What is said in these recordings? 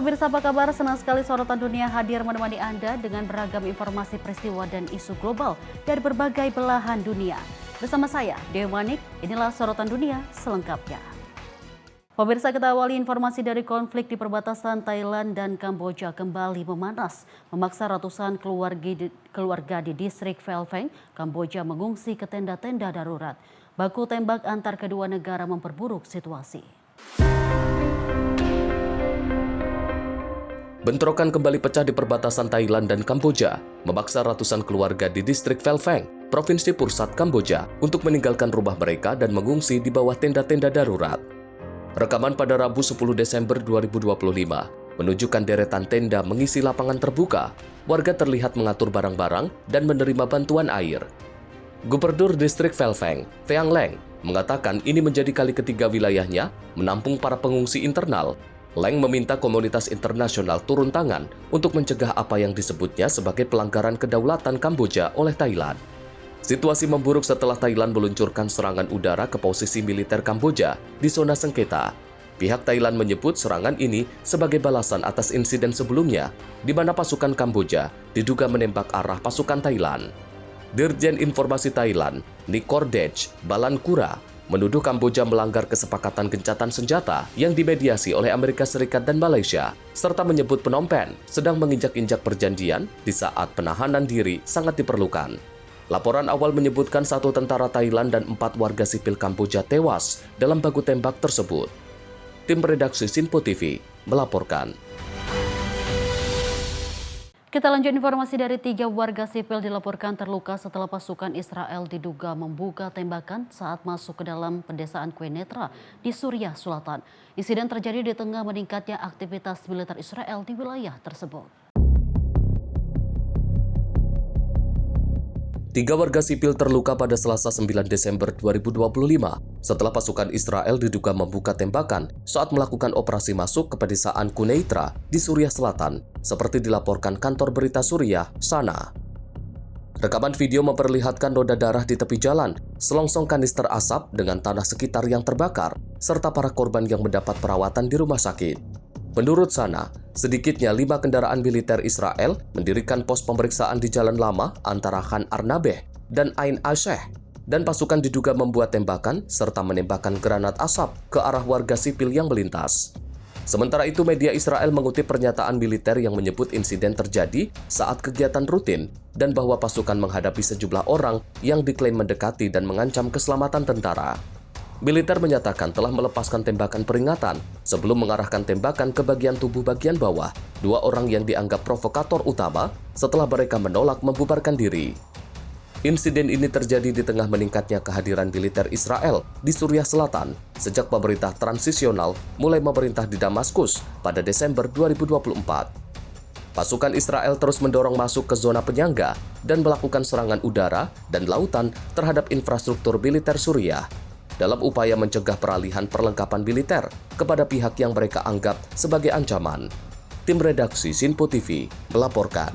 pemirsa, apa kabar? Senang sekali Sorotan Dunia hadir menemani Anda dengan beragam informasi peristiwa dan isu global dari berbagai belahan dunia. Bersama saya, Dewi Manik, inilah Sorotan Dunia selengkapnya. Pemirsa, kita awali informasi dari konflik di perbatasan Thailand dan Kamboja kembali memanas, memaksa ratusan keluarga di distrik Phel Feng, Kamboja mengungsi ke tenda-tenda darurat. Baku tembak antar kedua negara memperburuk situasi. Bentrokan kembali pecah di perbatasan Thailand dan Kamboja, memaksa ratusan keluarga di distrik Phel Feng, Provinsi Pusat Kamboja, untuk meninggalkan rumah mereka dan mengungsi di bawah tenda-tenda darurat. Rekaman pada Rabu 10 Desember 2025 menunjukkan deretan tenda mengisi lapangan terbuka. Warga terlihat mengatur barang-barang dan menerima bantuan air. Gubernur distrik Phel Feng, Theang Leng, mengatakan ini menjadi kali ketiga wilayahnya menampung para pengungsi internal. Leng meminta komunitas internasional turun tangan untuk mencegah apa yang disebutnya sebagai pelanggaran kedaulatan Kamboja oleh Thailand. Situasi memburuk setelah Thailand meluncurkan serangan udara ke posisi militer Kamboja di zona sengketa. Pihak Thailand menyebut serangan ini sebagai balasan atas insiden sebelumnya, di mana pasukan Kamboja diduga menembak arah pasukan Thailand. Dirjen Informasi Thailand, Nikordej Balankura, menuduh Kamboja melanggar kesepakatan gencatan senjata yang dimediasi oleh Amerika Serikat dan Malaysia, serta menyebut Phnom Penh sedang menginjak-injak perjanjian di saat penahanan diri sangat diperlukan. Laporan awal menyebutkan 1 tentara Thailand dan 4 warga sipil Kamboja tewas dalam baku tembak tersebut. Tim redaksi Sinpo TV melaporkan. Kita lanjut informasi dari 3 warga sipil dilaporkan terluka setelah pasukan Israel diduga membuka tembakan saat masuk ke dalam pedesaan Quneitra di Suriah Selatan. Insiden terjadi di tengah meningkatnya aktivitas militer Israel di wilayah tersebut. 3 warga sipil terluka pada Selasa 9 Desember 2025 setelah pasukan Israel diduga membuka tembakan saat melakukan operasi masuk ke pedesaan Quneitra di Suriah Selatan, seperti dilaporkan kantor berita Suriah, SANA. Rekaman video memperlihatkan noda darah di tepi jalan, selongsong kanister asap dengan tanah sekitar yang terbakar, serta para korban yang mendapat perawatan di rumah sakit. Menurut SANA, sedikitnya 5 kendaraan militer Israel mendirikan pos pemeriksaan di jalan lama antara Khan Arnabeh dan Ain Asheh, dan pasukan diduga membuat tembakan serta menembakkan granat asap ke arah warga sipil yang melintas. Sementara itu, media Israel mengutip pernyataan militer yang menyebut insiden terjadi saat kegiatan rutin dan bahwa pasukan menghadapi sejumlah orang yang diklaim mendekati dan mengancam keselamatan tentara. Militer menyatakan telah melepaskan tembakan peringatan sebelum mengarahkan tembakan ke bagian tubuh bagian bawah 2 orang yang dianggap provokator utama setelah mereka menolak membubarkan diri. Insiden ini terjadi di tengah meningkatnya kehadiran militer Israel di Suriah Selatan sejak pemerintah transisional mulai memerintah di Damaskus pada Desember 2024. Pasukan Israel terus mendorong masuk ke zona penyangga dan melakukan serangan udara dan lautan terhadap infrastruktur militer Suriah dalam upaya mencegah peralihan perlengkapan militer kepada pihak yang mereka anggap sebagai ancaman. Tim redaksi Sinpo TV melaporkan.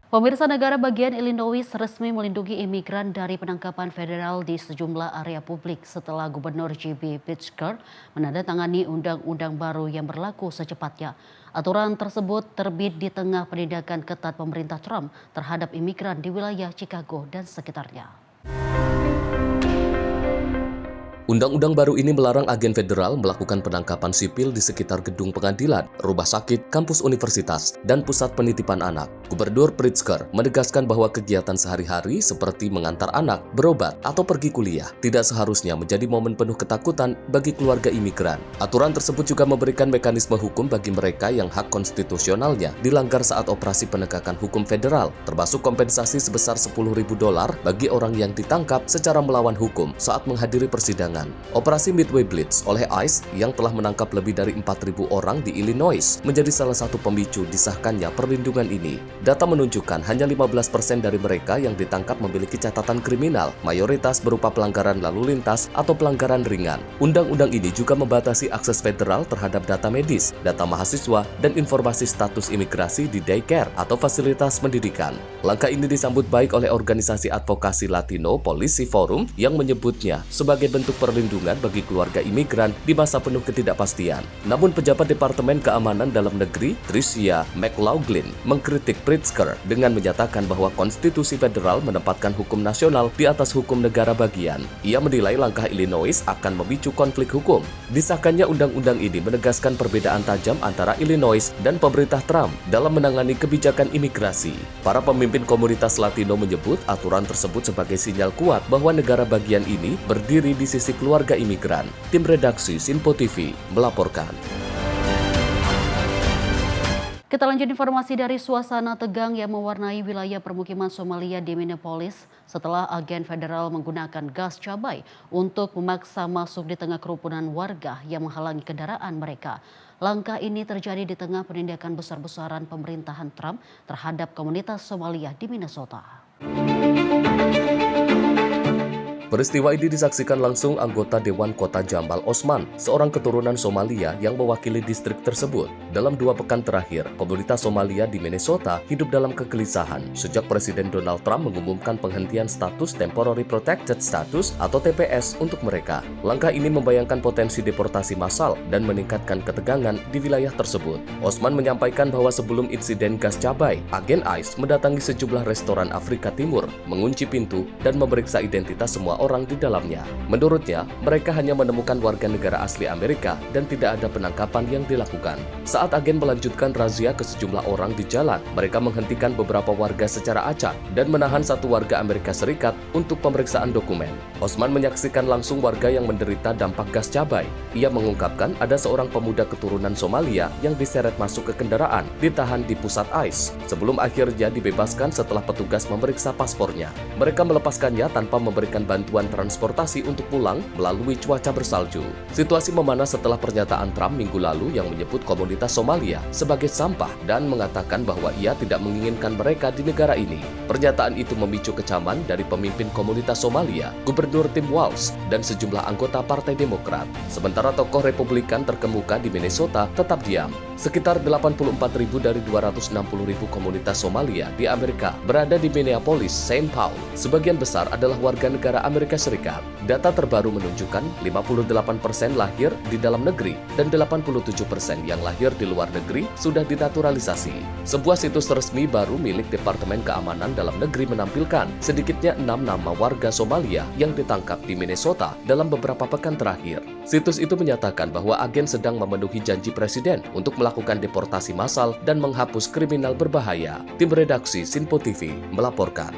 Pemirsa, negara bagian Illinois resmi melindungi imigran dari penangkapan federal di sejumlah area publik setelah Gubernur J.B. Pritzker menandatangani undang-undang baru yang berlaku secepatnya. Aturan tersebut terbit di tengah penindakan ketat pemerintah Trump terhadap imigran di wilayah Chicago dan sekitarnya. Undang-undang baru ini melarang agen federal melakukan penangkapan sipil di sekitar gedung pengadilan, rumah sakit, kampus universitas, dan pusat penitipan anak. Gubernur Pritzker menegaskan bahwa kegiatan sehari-hari seperti mengantar anak, berobat, atau pergi kuliah tidak seharusnya menjadi momen penuh ketakutan bagi keluarga imigran. Aturan tersebut juga memberikan mekanisme hukum bagi mereka yang hak konstitusionalnya dilanggar saat operasi penegakan hukum federal, termasuk kompensasi sebesar $10.000 bagi orang yang ditangkap secara melawan hukum saat menghadiri persidangan. Operasi Midway Blitz oleh ICE yang telah menangkap lebih dari 4.000 orang di Illinois menjadi salah satu pemicu disahkannya perlindungan ini. Data menunjukkan hanya 15% dari mereka yang ditangkap memiliki catatan kriminal, mayoritas berupa pelanggaran lalu lintas atau pelanggaran ringan. Undang-undang ini juga membatasi akses federal terhadap data medis, data mahasiswa, dan informasi status imigrasi di daycare atau fasilitas pendidikan. Langkah ini disambut baik oleh organisasi advokasi Latino Policy Forum yang menyebutnya sebagai bentuk perlindungan bagi keluarga imigran di masa penuh ketidakpastian. Namun pejabat Departemen Keamanan Dalam Negeri, Tricia McLaughlin, mengkritik Pritzker dengan menyatakan bahwa konstitusi federal menempatkan hukum nasional di atas hukum negara bagian. Ia menilai langkah Illinois akan memicu konflik hukum. Disahkannya undang-undang ini menegaskan perbedaan tajam antara Illinois dan pemerintah Trump dalam menangani kebijakan imigrasi. Para pemimpin komunitas Latino menyebut aturan tersebut sebagai sinyal kuat bahwa negara bagian ini berdiri di sisi keluarga imigran. Tim redaksi Sinpo TV melaporkan. Kita lanjut informasi dari suasana tegang yang mewarnai wilayah permukiman Somalia di Minneapolis setelah agen federal menggunakan gas cabai untuk memaksa masuk di tengah kerumunan warga yang menghalangi kendaraan mereka. Langkah ini terjadi di tengah penindakan besar-besaran pemerintahan Trump terhadap komunitas Somalia di Minnesota. Peristiwa ini disaksikan langsung anggota Dewan Kota Jamal Osman, seorang keturunan Somalia yang mewakili distrik tersebut. Dalam 2 pekan terakhir, komunitas Somalia di Minnesota hidup dalam kegelisahan sejak Presiden Donald Trump mengumumkan penghentian status Temporary Protected Status atau TPS untuk mereka. Langkah ini membayangkan potensi deportasi massal dan meningkatkan ketegangan di wilayah tersebut. Osman menyampaikan bahwa sebelum insiden gas cabai, agen ICE mendatangi sejumlah restoran Afrika Timur, mengunci pintu, dan memeriksa identitas semua orang di dalamnya. Menurutnya, mereka hanya menemukan warga negara asli Amerika dan tidak ada penangkapan yang dilakukan. Saat agen melanjutkan razia ke sejumlah orang di jalan, mereka menghentikan beberapa warga secara acak dan menahan satu warga Amerika Serikat untuk pemeriksaan dokumen. Osman menyaksikan langsung warga yang menderita dampak gas cabai. Ia mengungkapkan ada seorang pemuda keturunan Somalia yang diseret masuk ke kendaraan, ditahan di pusat ICE, sebelum akhirnya dibebaskan setelah petugas memeriksa paspornya. Mereka melepaskannya tanpa memberikan bantuan transportasi untuk pulang melalui cuaca bersalju. Situasi memanas setelah pernyataan Trump minggu lalu yang menyebut komunitas Somalia sebagai sampah dan mengatakan bahwa ia tidak menginginkan mereka di negara ini. Pernyataan itu memicu kecaman dari pemimpin komunitas Somalia, Gubernur Tim Walz, dan sejumlah anggota Partai Demokrat. Sementara tokoh Republikan terkemuka di Minnesota tetap diam. Sekitar 84.000 dari 260.000 komunitas Somalia di Amerika berada di Minneapolis, St. Paul. Sebagian besar adalah warga negara Amerika Serikat. Data terbaru menunjukkan 58% lahir di dalam negeri dan 87% yang lahir di luar negeri sudah dinaturalisasi. Sebuah situs resmi baru milik Departemen Keamanan Dalam Negeri menampilkan sedikitnya 6 nama warga Somalia yang ditangkap di Minnesota dalam beberapa pekan terakhir. Situs itu menyatakan bahwa agen sedang memenuhi janji presiden untuk melakukan deportasi massal dan menghapus kriminal berbahaya. Tim redaksi Sinpo TV melaporkan.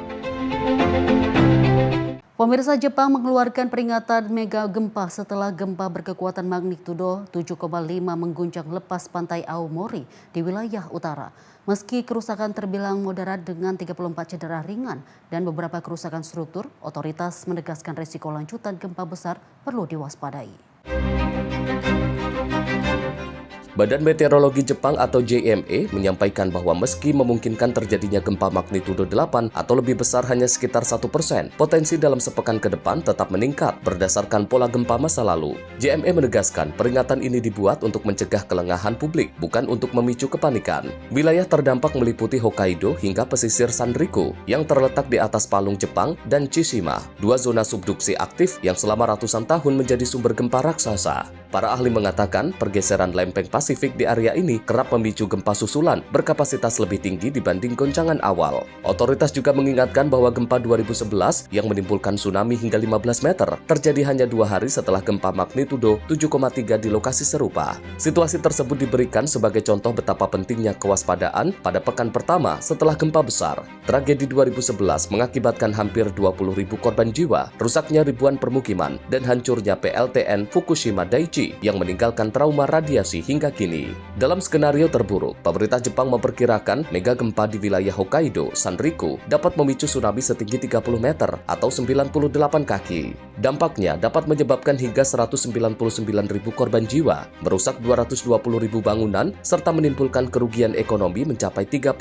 Pemirsa, Jepang mengeluarkan peringatan mega gempa setelah gempa berkekuatan magnitudo 7,5 mengguncang lepas pantai Aomori di wilayah utara. Meski kerusakan terbilang moderat dengan 34 cedera ringan dan beberapa kerusakan struktur, otoritas menegaskan risiko lanjutan gempa besar perlu diwaspadai. Badan Meteorologi Jepang atau JME menyampaikan bahwa meski memungkinkan terjadinya gempa magnitudo 8 atau lebih besar hanya sekitar 1%, potensi dalam sepekan ke depan tetap meningkat berdasarkan pola gempa masa lalu. JME menegaskan peringatan ini dibuat untuk mencegah kelengahan publik, bukan untuk memicu kepanikan. Wilayah terdampak meliputi Hokkaido hingga pesisir Sanriku yang terletak di atas palung Jepang dan Tsushima, 2 zona subduksi aktif yang selama ratusan tahun menjadi sumber gempa raksasa. Para ahli mengatakan pergeseran lempeng Pasifik di area ini kerap memicu gempa susulan berkapasitas lebih tinggi dibanding goncangan awal. Otoritas juga mengingatkan bahwa gempa 2011 yang menimbulkan tsunami hingga 15 meter terjadi hanya 2 hari setelah gempa magnitudo 7,3 di lokasi serupa. Situasi tersebut diberikan sebagai contoh betapa pentingnya kewaspadaan pada pekan pertama setelah gempa besar. Tragedi 2011 mengakibatkan hampir 20.000 korban jiwa, rusaknya ribuan permukiman, dan hancurnya PLTN Fukushima Daiichi yang meninggalkan trauma radiasi hingga kini. Dalam skenario terburuk, pemerintah Jepang memperkirakan mega gempa di wilayah Hokkaido, Sanriku, dapat memicu tsunami setinggi 30 meter atau 98 kaki. Dampaknya dapat menyebabkan hingga 199.000 korban jiwa, merusak 220.000 bangunan, serta menimbulkan kerugian ekonomi mencapai 31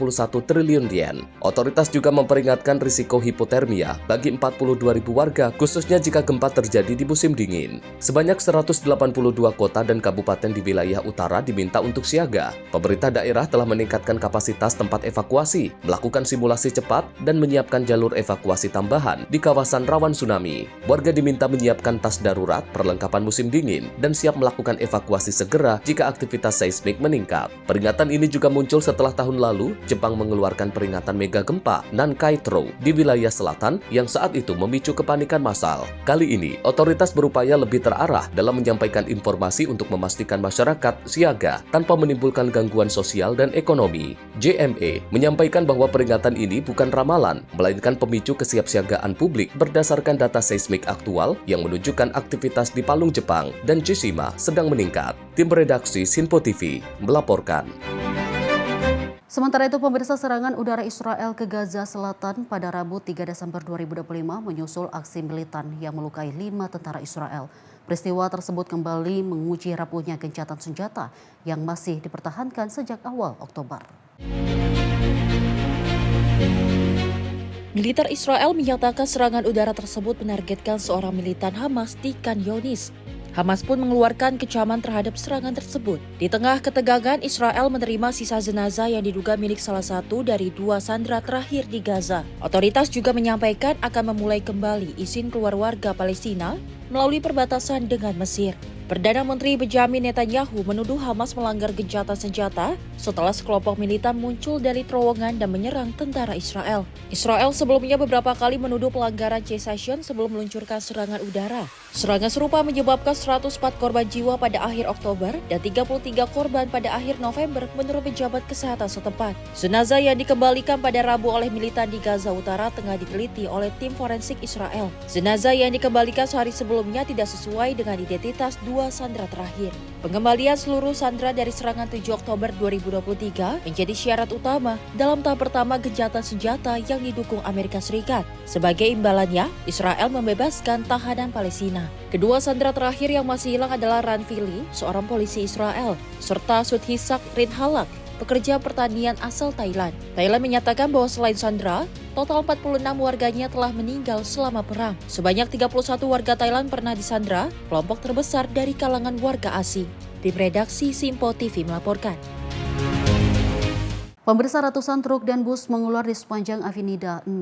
triliun yen. Otoritas juga memperingatkan risiko hipotermia bagi 42.000 warga, khususnya jika gempa terjadi di musim dingin. Sebanyak 180.000 22 kota dan kabupaten di wilayah utara diminta untuk siaga. Pemerintah daerah telah meningkatkan kapasitas tempat evakuasi, melakukan simulasi cepat, dan menyiapkan jalur evakuasi tambahan di kawasan rawan tsunami. Warga diminta menyiapkan tas darurat, perlengkapan musim dingin, dan siap melakukan evakuasi segera jika aktivitas seismik meningkat. Peringatan ini juga muncul setelah tahun lalu Jepang mengeluarkan peringatan mega gempa Nankai-tro di wilayah selatan yang saat itu memicu kepanikan massal. Kali ini, otoritas berupaya lebih terarah dalam menyampaikan informasi untuk memastikan masyarakat siaga tanpa menimbulkan gangguan sosial dan ekonomi. JME menyampaikan bahwa peringatan ini bukan ramalan, melainkan pemicu kesiapsiagaan publik berdasarkan data seismik aktual yang menunjukkan aktivitas di Palung Jepang dan Tsushima sedang meningkat. Tim redaksi Sinpo TV melaporkan. Sementara itu, pemirsa, serangan udara Israel ke Gaza Selatan pada Rabu 3 Desember 2025 menyusul aksi militan yang melukai 5 tentara Israel. Peristiwa tersebut kembali menguji rapuhnya gencatan senjata yang masih dipertahankan sejak awal Oktober. Militer Israel menyatakan serangan udara tersebut menargetkan seorang militan Hamas di Khan Younis. Hamas pun mengeluarkan kecaman terhadap serangan tersebut. Di tengah ketegangan, Israel menerima sisa jenazah yang diduga milik salah satu dari 2 sandera terakhir di Gaza. Otoritas juga menyampaikan akan memulai kembali izin keluar warga Palestina melalui perbatasan dengan Mesir. Perdana Menteri Benjamin Netanyahu menuduh Hamas melanggar gencatan senjata setelah sekelompok militan muncul dari terowongan dan menyerang tentara Israel. Israel sebelumnya beberapa kali menuduh pelanggaran cessation sebelum meluncurkan serangan udara. Serangan serupa menyebabkan 104 korban jiwa pada akhir Oktober dan 33 korban pada akhir November menurut pejabat kesehatan setempat. Jenazah yang dikembalikan pada Rabu oleh militan di Gaza Utara tengah diteliti oleh tim forensik Israel. Jenazah yang dikembalikan sehari sebelumnya tidak sesuai dengan identitas 2 sandera terakhir. Pengembalian seluruh sandera dari serangan 7 Oktober 2023 menjadi syarat utama dalam tahap pertama gencatan senjata yang didukung Amerika Serikat. Sebagai imbalannya, Israel membebaskan tahanan Palestina. Kedua sandera terakhir yang masih hilang adalah Ran Fili, seorang polisi Israel, serta Sudhisak Rinhalak, pekerja pertanian asal Thailand. Thailand menyatakan bahwa selain sandera, total 46 warganya telah meninggal selama perang. Sebanyak 31 warga Thailand pernah disandera, kelompok terbesar dari kalangan warga asing. Tim redaksi Sinpo TV melaporkan. Pemirsa, ratusan truk dan bus mengular di sepanjang Avenida 6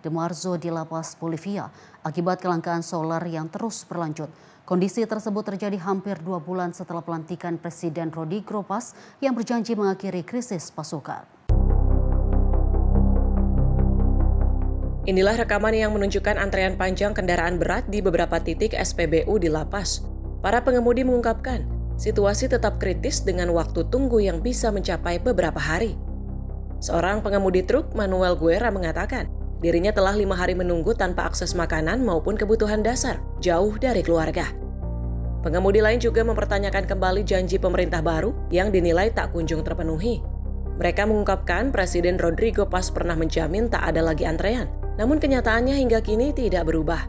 de Marzo di La Paz, Bolivia, akibat kelangkaan solar yang terus berlanjut. Kondisi tersebut terjadi hampir 2 bulan setelah pelantikan Presiden Rodrigo Paz yang berjanji mengakhiri krisis pasokan. Inilah rekaman yang menunjukkan antrean panjang kendaraan berat di beberapa titik SPBU di La Paz. Para pengemudi mengungkapkan, situasi tetap kritis dengan waktu tunggu yang bisa mencapai beberapa hari. Seorang pengemudi truk, Manuel Guerra, mengatakan dirinya telah 5 hari menunggu tanpa akses makanan maupun kebutuhan dasar, jauh dari keluarga. Pengemudi lain juga mempertanyakan kembali janji pemerintah baru yang dinilai tak kunjung terpenuhi. Mereka mengungkapkan Presiden Rodrigo Paz pernah menjamin tak ada lagi antrean, namun kenyataannya hingga kini tidak berubah.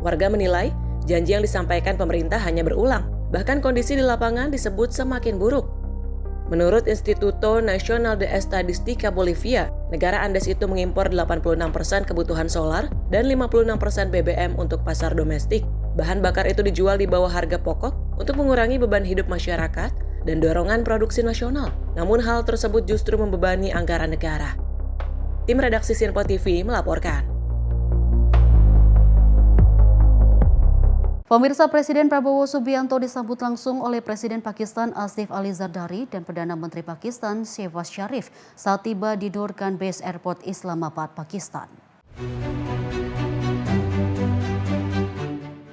Warga menilai janji yang disampaikan pemerintah hanya berulang, bahkan kondisi di lapangan disebut semakin buruk. Menurut Instituto Nacional de Estadística Bolivia, negara Andes itu mengimpor 86% kebutuhan solar dan 56% BBM untuk pasar domestik. Bahan bakar itu dijual di bawah harga pokok untuk mengurangi beban hidup masyarakat dan dorongan produksi nasional. Namun hal tersebut justru membebani anggaran negara. Tim redaksi Sinpo TV melaporkan. Pemirsa, Presiden Prabowo Subianto disambut langsung oleh Presiden Pakistan Asif Ali Zardari dan Perdana Menteri Pakistan Shehbaz Sharif saat tiba di Durgan Base Airport Islamabad, Pakistan.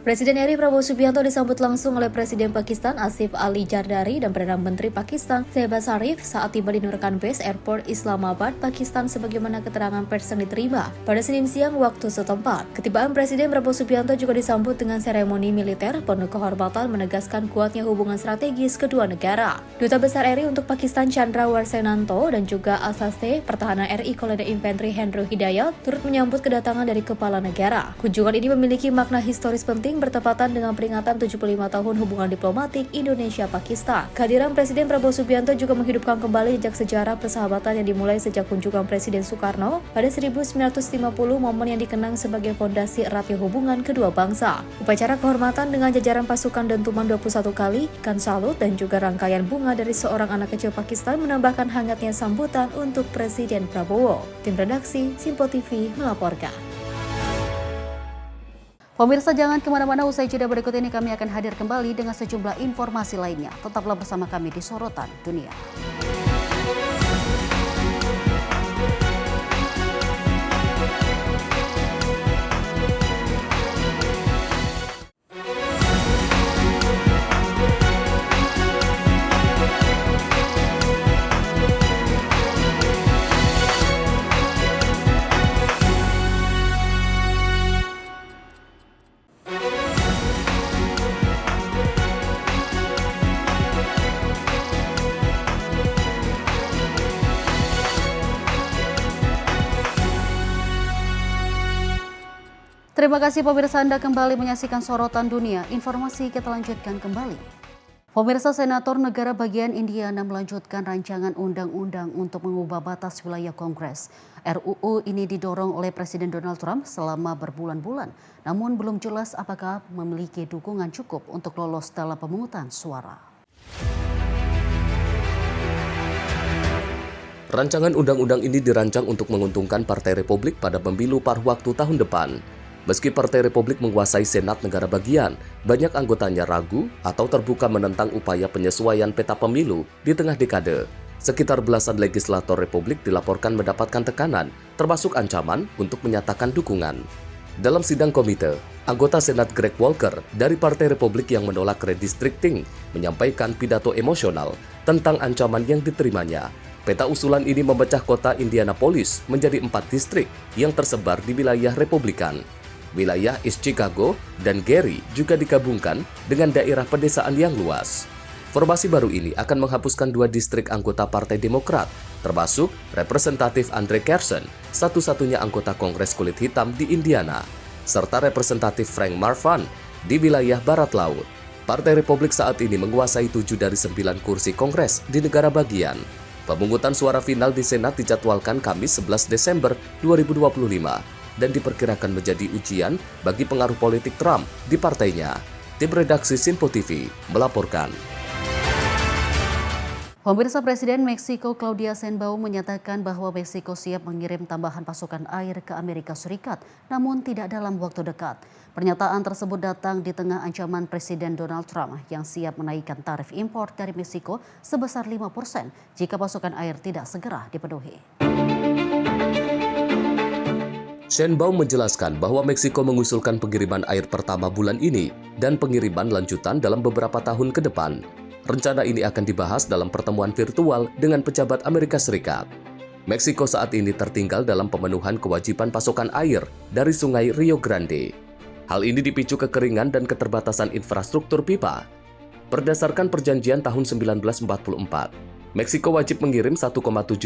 Presiden RI Prabowo Subianto disambut langsung oleh Presiden Pakistan Asif Ali Zardari dan Perdana Menteri Pakistan Shehbaz Sharif saat tiba di Durgan Base Airport Islamabad, Pakistan sebagaimana keterangan pers yang diterima pada Senin siang waktu setempat. Ketibaan Presiden Prabowo Subianto juga disambut dengan seremoni militer penuh kehormatan menegaskan kuatnya hubungan strategis kedua negara. Duta Besar RI untuk Pakistan Chandra Warsenanto dan juga Asiste Pertahanan RI Kolonel Infanteri Hendro Hidayat turut menyambut kedatangan dari kepala negara. Kunjungan ini memiliki makna historis penting Kemarin bertepatan dengan peringatan 75 tahun hubungan diplomatik Indonesia-Pakistan. Kehadiran Presiden Prabowo Subianto juga menghidupkan kembali jejak sejarah persahabatan yang dimulai sejak kunjungan Presiden Soekarno pada 1950, momen yang dikenang sebagai fondasi eratnya hubungan kedua bangsa. Upacara kehormatan dengan jajaran pasukan dentuman 21 kali, ikan salut, dan juga rangkaian bunga dari seorang anak kecil Pakistan menambahkan hangatnya sambutan untuk Presiden Prabowo. Tim redaksi Simpo TV melaporkan. Pemirsa, jangan kemana-mana, usai jeda berikut ini kami akan hadir kembali dengan sejumlah informasi lainnya. Tetaplah bersama kami di Sorotan Dunia. Terima kasih pemirsa, Anda kembali menyaksikan Sorotan Dunia. Informasi kita lanjutkan kembali. Pemirsa, Senator Negara Bagian Indiana melanjutkan rancangan undang-undang untuk mengubah batas wilayah Kongres. RUU ini didorong oleh Presiden Donald Trump selama berbulan-bulan, namun belum jelas apakah memiliki dukungan cukup untuk lolos dalam pemungutan suara. Rancangan undang-undang ini dirancang untuk menguntungkan Partai Republik pada pemilu paruh waktu tahun depan. Meski Partai Republik menguasai Senat negara bagian, banyak anggotanya ragu atau terbuka menentang upaya penyesuaian peta pemilu di tengah dekade. Sekitar belasan legislator Republik dilaporkan mendapatkan tekanan, termasuk ancaman untuk menyatakan dukungan. Dalam sidang komite, anggota Senat Greg Walker dari Partai Republik yang menolak redistricting menyampaikan pidato emosional tentang ancaman yang diterimanya. Peta usulan ini memecah kota Indianapolis menjadi 4 distrik yang tersebar di wilayah Republikan. Wilayah East Chicago dan Gary juga digabungkan dengan daerah pedesaan yang luas. Formasi baru ini akan menghapuskan 2 distrik anggota Partai Demokrat, termasuk Representatif Andre Carson, satu-satunya anggota Kongres kulit hitam di Indiana, serta Representatif Frank Marfan di wilayah Barat Laut. Partai Republik saat ini menguasai 7 dari 9 kursi Kongres di negara bagian. Pemungutan suara final di Senat dijadwalkan Kamis 11 Desember 2025. Dan diperkirakan menjadi ujian bagi pengaruh politik Trump di partainya. Tim redaksi Simpo TV melaporkan. Pemirsa, Presiden Meksiko Claudia Sheinbaum menyatakan bahwa Meksiko siap mengirim tambahan pasukan air ke Amerika Serikat, namun tidak dalam waktu dekat. Pernyataan tersebut datang di tengah ancaman Presiden Donald Trump yang siap menaikkan tarif impor dari Meksiko sebesar 5% jika pasukan air tidak segera dipenuhi. Sheinbaum menjelaskan bahwa Meksiko mengusulkan pengiriman air pertama bulan ini dan pengiriman lanjutan dalam beberapa tahun ke depan. Rencana ini akan dibahas dalam pertemuan virtual dengan pejabat Amerika Serikat. Meksiko saat ini tertinggal dalam pemenuhan kewajiban pasokan air dari Sungai Rio Grande. Hal ini dipicu kekeringan dan keterbatasan infrastruktur pipa. Berdasarkan perjanjian tahun 1944, Meksiko wajib mengirim 1,7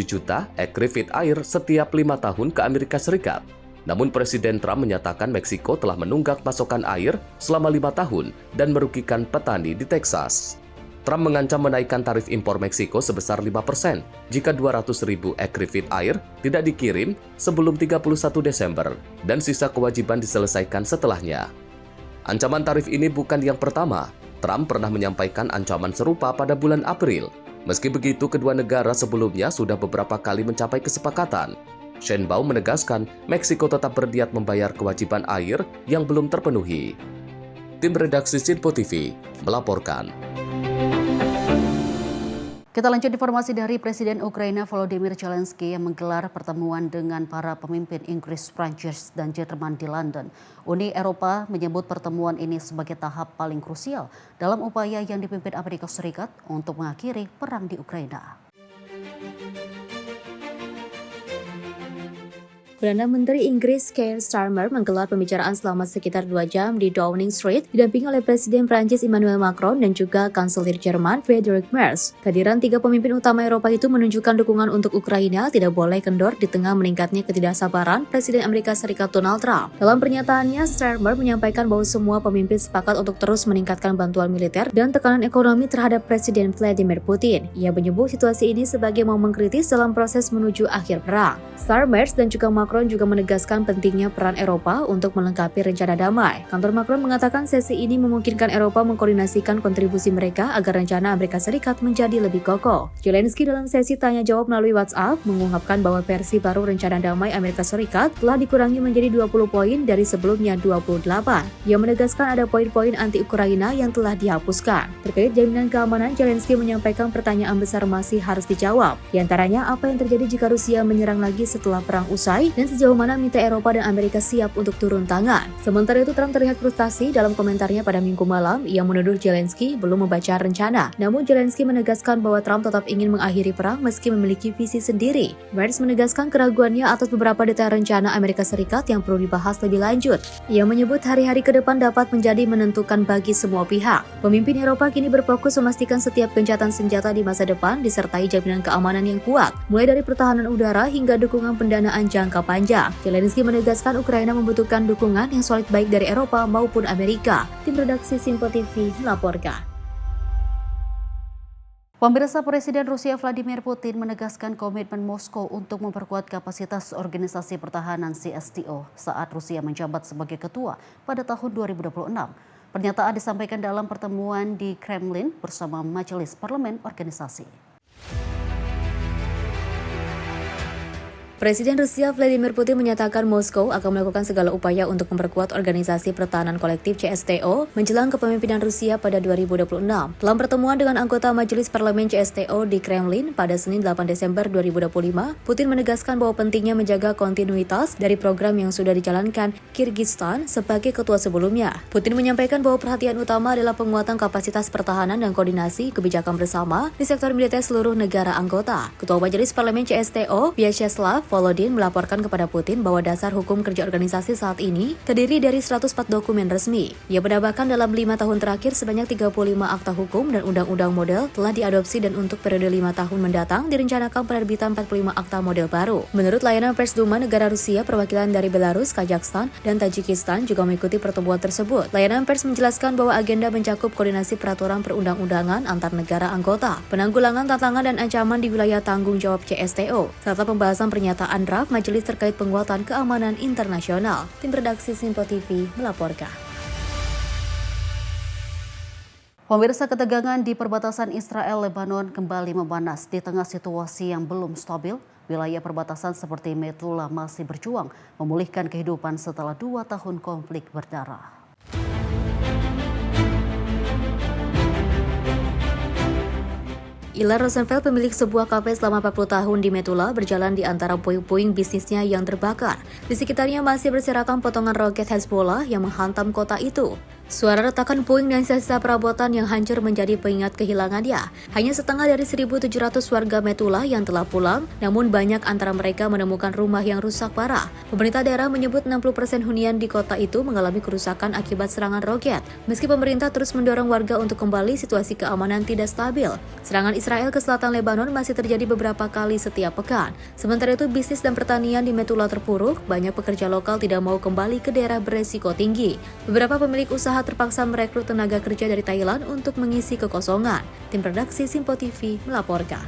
juta acre feet air setiap 5 tahun ke Amerika Serikat. Namun Presiden Trump menyatakan Meksiko telah menunggak pasokan air selama 5 tahun dan merugikan petani di Texas. Trump mengancam menaikkan tarif impor Meksiko sebesar 5% jika 200.000 acre feet air tidak dikirim sebelum 31 Desember dan sisa kewajiban diselesaikan setelahnya. Ancaman tarif ini bukan yang pertama. Trump pernah menyampaikan ancaman serupa pada bulan April. Meski begitu, kedua negara sebelumnya sudah beberapa kali mencapai kesepakatan. Sheinbaum menegaskan Meksiko tetap berniat membayar kewajiban air yang belum terpenuhi. Tim redaksi Simpo TV melaporkan. Kita lanjut informasi dari Presiden Ukraina Volodymyr Zelensky yang menggelar pertemuan dengan para pemimpin Inggris, Prancis, dan Jerman di London. Uni Eropa menyebut pertemuan ini sebagai tahap paling krusial dalam upaya yang dipimpin Amerika Serikat untuk mengakhiri perang di Ukraina. Perdana Menteri Inggris Keir Starmer menggelar pembicaraan selama sekitar 2 jam di Downing Street didampingi oleh Presiden Prancis Emmanuel Macron dan juga Kanselir Jerman Friedrich Merz. Kehadiran 3 pemimpin utama Eropa itu menunjukkan dukungan untuk Ukraina tidak boleh kendor di tengah meningkatnya ketidaksabaran Presiden Amerika Serikat Donald Trump. Dalam pernyataannya, Starmer menyampaikan bahwa semua pemimpin sepakat untuk terus meningkatkan bantuan militer dan tekanan ekonomi terhadap Presiden Vladimir Putin. Ia menyebut situasi ini sebagai momen kritis dalam proses menuju akhir perang. Starmer dan juga Macron juga menegaskan pentingnya peran Eropa untuk melengkapi rencana damai. Kantor Macron mengatakan sesi ini memungkinkan Eropa mengkoordinasikan kontribusi mereka agar rencana Amerika Serikat menjadi lebih kokoh. Zelensky dalam sesi tanya jawab melalui WhatsApp mengungkapkan bahwa versi baru rencana damai Amerika Serikat telah dikurangi menjadi 20 poin dari sebelumnya 28. Ia menegaskan ada poin-poin anti Ukraina yang telah dihapuskan. Terkait jaminan keamanan, Zelensky menyampaikan pertanyaan besar masih harus dijawab. Di antaranya, apa yang terjadi jika Rusia menyerang lagi setelah perang usai dan sejauh mana minta Eropa dan Amerika siap untuk turun tangan. Sementara itu, Trump terlihat frustasi dalam komentarnya pada Minggu malam. Ia menuduh Zelensky belum membaca rencana. Namun Zelensky menegaskan bahwa Trump tetap ingin mengakhiri perang meski memiliki visi sendiri. Merz menegaskan keraguannya atas beberapa detail rencana Amerika Serikat yang perlu dibahas lebih lanjut. Ia menyebut hari-hari ke depan dapat menjadi menentukan bagi semua pihak. Pemimpin Eropa kini berfokus memastikan setiap gencatan senjata di masa depan disertai jaminan keamanan yang kuat, mulai dari pertahanan udara hingga dukungan pendanaan jangka panjang. Zelensky menegaskan Ukraina membutuhkan dukungan yang solid baik dari Eropa maupun Amerika. Tim redaksi Simpo TV melaporkan. Pemirsa, Presiden Rusia Vladimir Putin menegaskan komitmen Moskow untuk memperkuat kapasitas Organisasi Pertahanan CSTO saat Rusia menjabat sebagai ketua pada tahun 2026. Pernyataan disampaikan dalam pertemuan di Kremlin bersama Majelis Parlemen organisasi. Presiden Rusia Vladimir Putin menyatakan Moskow akan melakukan segala upaya untuk memperkuat Organisasi Pertahanan Kolektif CSTO menjelang kepemimpinan Rusia pada 2026. Dalam pertemuan dengan anggota Majelis Parlemen CSTO di Kremlin pada Senin 8 Desember 2025, Putin menegaskan bahwa pentingnya menjaga kontinuitas dari program yang sudah dijalankan Kyrgyzstan sebagai ketua sebelumnya. Putin menyampaikan bahwa perhatian utama adalah penguatan kapasitas pertahanan dan koordinasi kebijakan bersama di sektor militer seluruh negara anggota. Ketua Majelis Parlemen CSTO, Vyacheslav Volodin, melaporkan kepada Putin bahwa dasar hukum kerja organisasi saat ini terdiri dari 104 dokumen resmi. Ia menambahkan dalam 5 tahun terakhir sebanyak 35 akta hukum dan undang-undang model telah diadopsi dan untuk periode 5 tahun mendatang direncanakan penerbitan 45 akta model baru. Menurut layanan pers Duma negara Rusia, perwakilan dari Belarus, Kazakhstan, dan Tajikistan juga mengikuti pertemuan tersebut. Layanan pers menjelaskan bahwa agenda mencakup koordinasi peraturan perundang-undangan antar negara anggota, penanggulangan tantangan dan ancaman di wilayah tanggung jawab CSTO, serta pembahasan pernyataan draft majelis terkait penguatan keamanan internasional. Tim redaksi Simpo TV melaporkan. Pemirsa, ketegangan di perbatasan Israel-Lebanon kembali memanas di tengah situasi yang belum stabil. Wilayah perbatasan seperti Metula masih berjuang memulihkan kehidupan setelah 2 tahun konflik berdarah. Ilar Rosenfeld, pemilik sebuah kafe selama 40 tahun di Metula, berjalan di antara puing-puing bisnisnya yang terbakar. Di sekitarnya masih berserakan potongan roket Hezbollah yang menghantam kota itu. Suara retakan puing dan sisa perabotan yang hancur menjadi pengingat kehilangannya. Hanya setengah dari 1.700 warga Metula yang telah pulang, namun banyak antara mereka menemukan rumah yang rusak parah. Pemerintah daerah menyebut 60% hunian di kota itu mengalami kerusakan akibat serangan roket. Meski pemerintah terus mendorong warga untuk kembali, situasi keamanan tidak stabil. Serangan Israel ke selatan Lebanon masih terjadi beberapa kali setiap pekan. Sementara itu, bisnis dan pertanian di Metula terpuruk, banyak pekerja lokal tidak mau kembali ke daerah beresiko tinggi. Beberapa pemilik usaha terpaksa merekrut tenaga kerja dari Thailand untuk mengisi kekosongan. Tim redaksi Simpo TV melaporkan.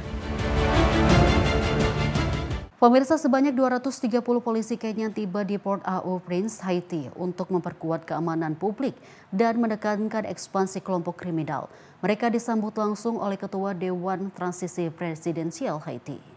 Pemirsa, sebanyak 230 polisi Kenya tiba di Port-au-Prince, Haiti untuk memperkuat keamanan publik dan menekankan ekspansi kelompok kriminal. Mereka disambut langsung oleh Ketua Dewan Transisi Presidensial Haiti.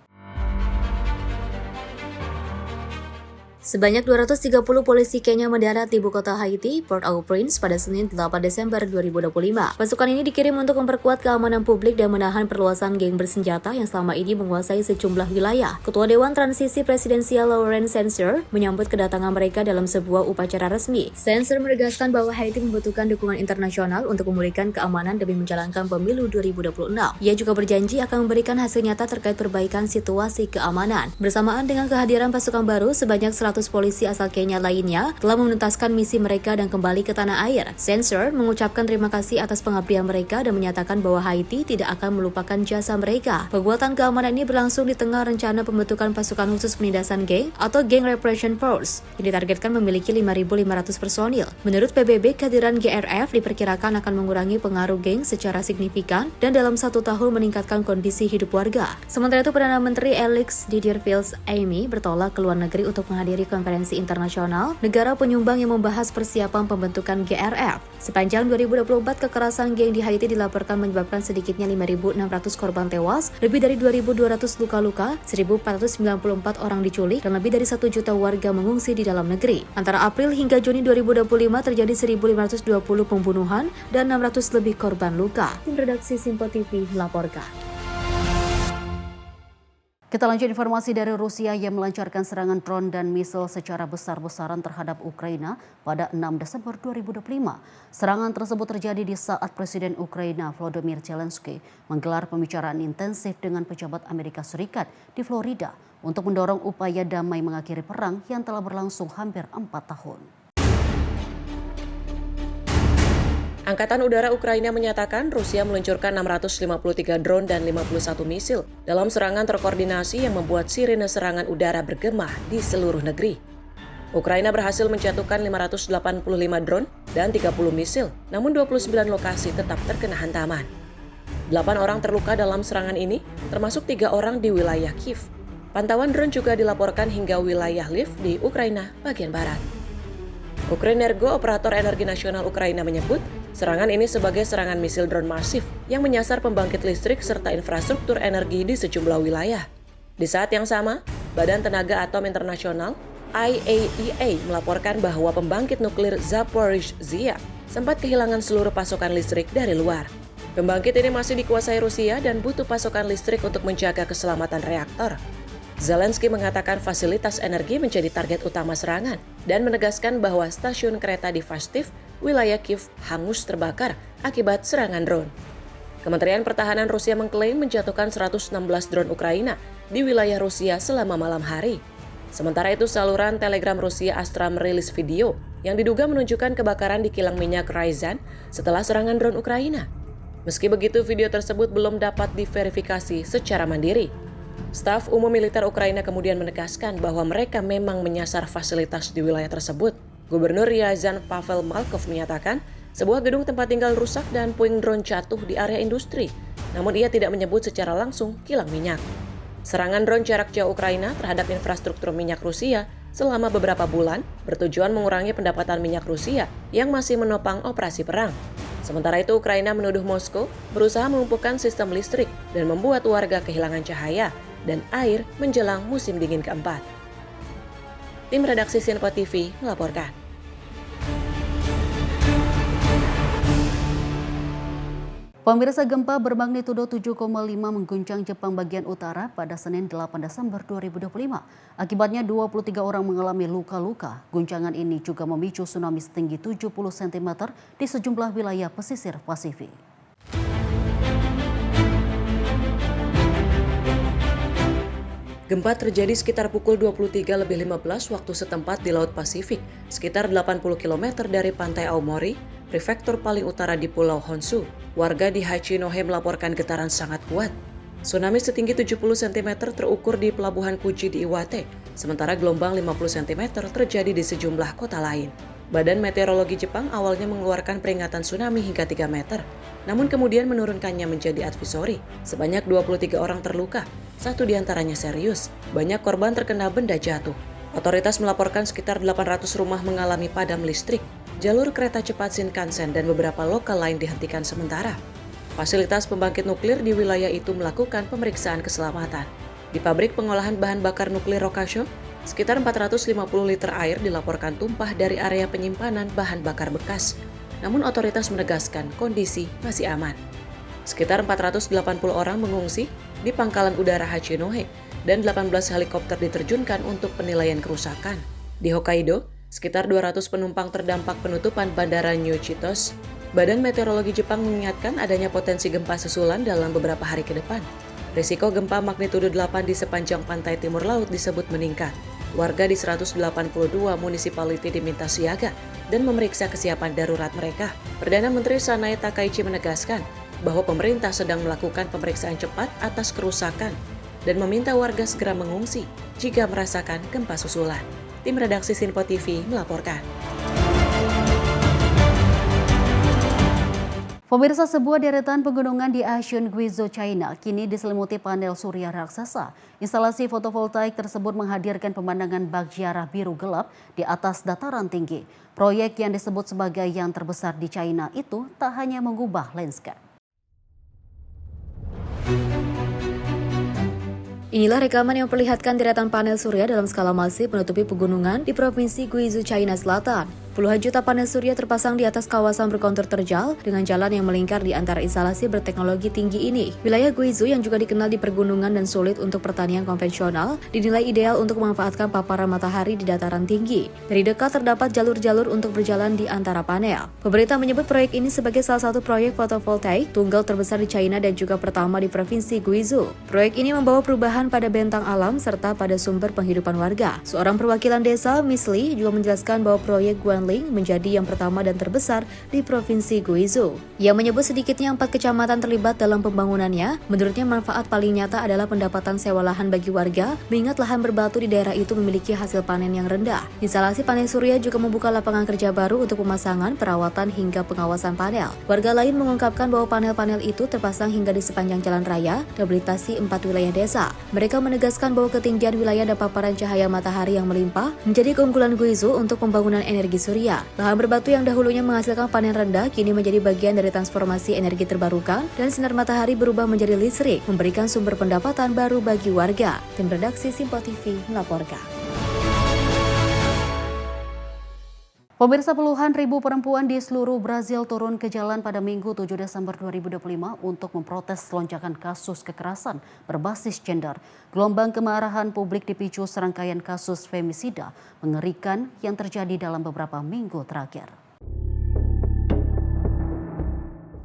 Sebanyak 230 polisi Kenya mendarat di ibu kota Haiti, Port-au-Prince pada Senin 8 Desember 2025. Pasukan ini dikirim untuk memperkuat keamanan publik dan menahan perluasan geng bersenjata yang selama ini menguasai sejumlah wilayah. Ketua Dewan Transisi Presidensial Laurent Sensor menyambut kedatangan mereka dalam sebuah upacara resmi. Sensor menegaskan bahwa Haiti membutuhkan dukungan internasional untuk memulihkan keamanan demi menjalankan pemilu 2026. Ia juga berjanji akan memberikan hasil nyata terkait perbaikan situasi keamanan. Bersamaan dengan kehadiran pasukan baru, sebanyak 100 polisi asal Kenya lainnya telah menuntaskan misi mereka dan kembali ke tanah air. Sensor mengucapkan terima kasih atas pengabdian mereka dan menyatakan bahwa Haiti tidak akan melupakan jasa mereka. Penguatan keamanan ini berlangsung di tengah rencana pembentukan pasukan khusus penindasan geng atau Gang Repression Force yang ditargetkan memiliki 5.500 personil. Menurut PBB, kehadiran GRF diperkirakan akan mengurangi pengaruh geng secara signifikan dan dalam 1 tahun meningkatkan kondisi hidup warga. Sementara itu, Perdana Menteri Alex Didier Fils-Aimé bertolak ke luar negeri untuk menghadiri konferensi internasional negara penyumbang yang membahas persiapan pembentukan GRF. Sepanjang 2024, kekerasan geng di Haiti dilaporkan menyebabkan sedikitnya 5.600 korban tewas, lebih dari 2.200 luka-luka, 1.494 orang diculik, dan lebih dari 1 juta warga mengungsi di dalam negeri. Antara April hingga Juni 2025 terjadi 1.520 pembunuhan dan 600 lebih korban luka. Tim redaksi Simpo TV melaporkan. Kita lanjut informasi dari Rusia yang melancarkan serangan drone dan misil secara besar-besaran terhadap Ukraina pada 6 Desember 2025. Serangan tersebut terjadi di saat Presiden Ukraina Volodymyr Zelensky menggelar pembicaraan intensif dengan pejabat Amerika Serikat di Florida untuk mendorong upaya damai mengakhiri perang yang telah berlangsung hampir 4 tahun. Angkatan Udara Ukraina menyatakan Rusia meluncurkan 653 drone dan 51 misil dalam serangan terkoordinasi yang membuat sirene serangan udara bergema di seluruh negeri. Ukraina berhasil menjatuhkan 585 drone dan 30 misil, namun 29 lokasi tetap terkena hantaman. 8 orang terluka dalam serangan ini, termasuk 3 orang di wilayah Kiev. Pantauan drone juga dilaporkan hingga wilayah Lviv di Ukraina bagian barat. Ukrenergo, operator energi nasional Ukraina, menyebut serangan ini sebagai serangan misil drone masif yang menyasar pembangkit listrik serta infrastruktur energi di sejumlah wilayah. Di saat yang sama, Badan Tenaga Atom Internasional IAEA melaporkan bahwa pembangkit nuklir Zaporizhzhia sempat kehilangan seluruh pasokan listrik dari luar. Pembangkit ini masih dikuasai Rusia dan butuh pasokan listrik untuk menjaga keselamatan reaktor. Zelensky mengatakan fasilitas energi menjadi target utama serangan dan menegaskan bahwa stasiun kereta di Fastiv, wilayah Kiev, hangus terbakar akibat serangan drone. Kementerian Pertahanan Rusia mengklaim menjatuhkan 116 drone Ukraina di wilayah Rusia selama malam hari. Sementara itu, saluran Telegram Rusia Astra merilis video yang diduga menunjukkan kebakaran di kilang minyak Ryazan setelah serangan drone Ukraina. Meski begitu, video tersebut belum dapat diverifikasi secara mandiri. Staf Umum Militer Ukraina kemudian menegaskan bahwa mereka memang menyasar fasilitas di wilayah tersebut. Gubernur Ryazan Pavel Malkov menyatakan sebuah gedung tempat tinggal rusak dan puing drone jatuh di area industri, namun ia tidak menyebut secara langsung kilang minyak. Serangan drone jarak jauh Ukraina terhadap infrastruktur minyak Rusia selama beberapa bulan bertujuan mengurangi pendapatan minyak Rusia yang masih menopang operasi perang. Sementara itu, Ukraina menuduh Moskow berusaha melumpuhkan sistem listrik dan membuat warga kehilangan cahaya dan air menjelang musim dingin keempat. Tim redaksi Simpo TV melaporkan. Pemirsa, gempa bermagnitudo 7,5 mengguncang Jepang bagian utara pada Senin 8 Desember 2025. Akibatnya 23 orang mengalami luka-luka. Guncangan ini juga memicu tsunami setinggi 70 cm di sejumlah wilayah pesisir Pasifik. Gempa terjadi sekitar pukul 23.15 waktu setempat di Laut Pasifik, sekitar 80 km dari pantai Aomori, prefektur paling utara di Pulau Honshu. Warga di Hachinohe melaporkan getaran sangat kuat. Tsunami setinggi 70 cm terukur di Pelabuhan Kuji di Iwate, sementara gelombang 50 cm terjadi di sejumlah kota lain. Badan Meteorologi Jepang awalnya mengeluarkan peringatan tsunami hingga 3 meter, namun kemudian menurunkannya menjadi advisory. Sebanyak 23 orang terluka, 1 diantaranya serius. Banyak korban terkena benda jatuh. Otoritas melaporkan sekitar 800 rumah mengalami padam listrik. Jalur kereta cepat Shinkansen dan beberapa lokal lain dihentikan sementara. Fasilitas pembangkit nuklir di wilayah itu melakukan pemeriksaan keselamatan. Di pabrik pengolahan bahan bakar nuklir Rokasho, Sekitar 450 liter air dilaporkan tumpah dari area penyimpanan bahan bakar bekas. Namun otoritas menegaskan kondisi masih aman. Sekitar 480 orang mengungsi di pangkalan udara Hachinohe dan 18 helikopter diterjunkan untuk penilaian kerusakan. Di Hokkaido, sekitar 200 penumpang terdampak penutupan Bandara New Chitos. Badan Meteorologi Jepang mengingatkan adanya potensi gempa susulan dalam beberapa hari ke depan. Risiko gempa magnitudo 8 di sepanjang pantai timur laut disebut meningkat. Warga di 182 municipality diminta siaga dan memeriksa kesiapan darurat mereka. Perdana Menteri Sanae Takaichi menegaskan bahwa pemerintah sedang melakukan pemeriksaan cepat atas kerusakan dan meminta warga segera mengungsi jika merasakan gempa susulan. Tim redaksi Sinpo TV melaporkan. Pemirsa, sebuah deretan pegunungan di Asyun, Guizhou, China kini diselimuti panel surya raksasa. Instalasi fotovoltaik tersebut menghadirkan pemandangan bak ziarah biru gelap di atas dataran tinggi. Proyek yang disebut sebagai yang terbesar di China itu tak hanya mengubah landscape. Inilah rekaman yang memperlihatkan deretan panel surya dalam skala masif menutupi pegunungan di Provinsi Guizhou, China Selatan. Puluhan juta panel surya terpasang di atas kawasan berkontur terjal dengan jalan yang melingkar di antara instalasi berteknologi tinggi ini. Wilayah Guizhou yang juga dikenal di pergunungan dan sulit untuk pertanian konvensional dinilai ideal untuk memanfaatkan paparan matahari di dataran tinggi. Dari dekat terdapat jalur-jalur untuk berjalan di antara panel. Pemerintah menyebut proyek ini sebagai salah satu proyek fotovoltaik tunggal terbesar di China dan juga pertama di Provinsi Guizhou. Proyek ini membawa perubahan pada bentang alam serta pada sumber penghidupan warga. Seorang perwakilan desa, Miss Lee, juga menjelaskan bahwa proyek Guanling menjadi yang pertama dan terbesar di Provinsi Guizhou. Ia menyebut sedikitnya 4 kecamatan terlibat dalam pembangunannya. Menurutnya manfaat paling nyata adalah pendapatan sewa lahan bagi warga, mengingat lahan berbatu di daerah itu memiliki hasil panen yang rendah. Instalasi panel surya juga membuka lapangan kerja baru untuk pemasangan, perawatan hingga pengawasan panel. Warga lain mengungkapkan bahwa panel-panel itu terpasang hingga di sepanjang jalan raya dan melintasi 4 wilayah desa. Mereka menegaskan bahwa ketinggian wilayah dan paparan cahaya matahari yang melimpah menjadi keunggulan Guizhou untuk pembangunan energi surya. Lahan berbatu yang dahulunya menghasilkan panen rendah kini menjadi bagian dari transformasi energi terbarukan dan sinar matahari berubah menjadi listrik, memberikan sumber pendapatan baru bagi warga. Tim redaksi Sinpo TV melaporkan. Pemirsa, puluhan ribu perempuan di seluruh Brazil turun ke jalan pada Minggu 7 Desember 2025 untuk memprotes lonjakan kasus kekerasan berbasis gender. Gelombang kemarahan publik dipicu serangkaian kasus femisida mengerikan yang terjadi dalam beberapa minggu terakhir.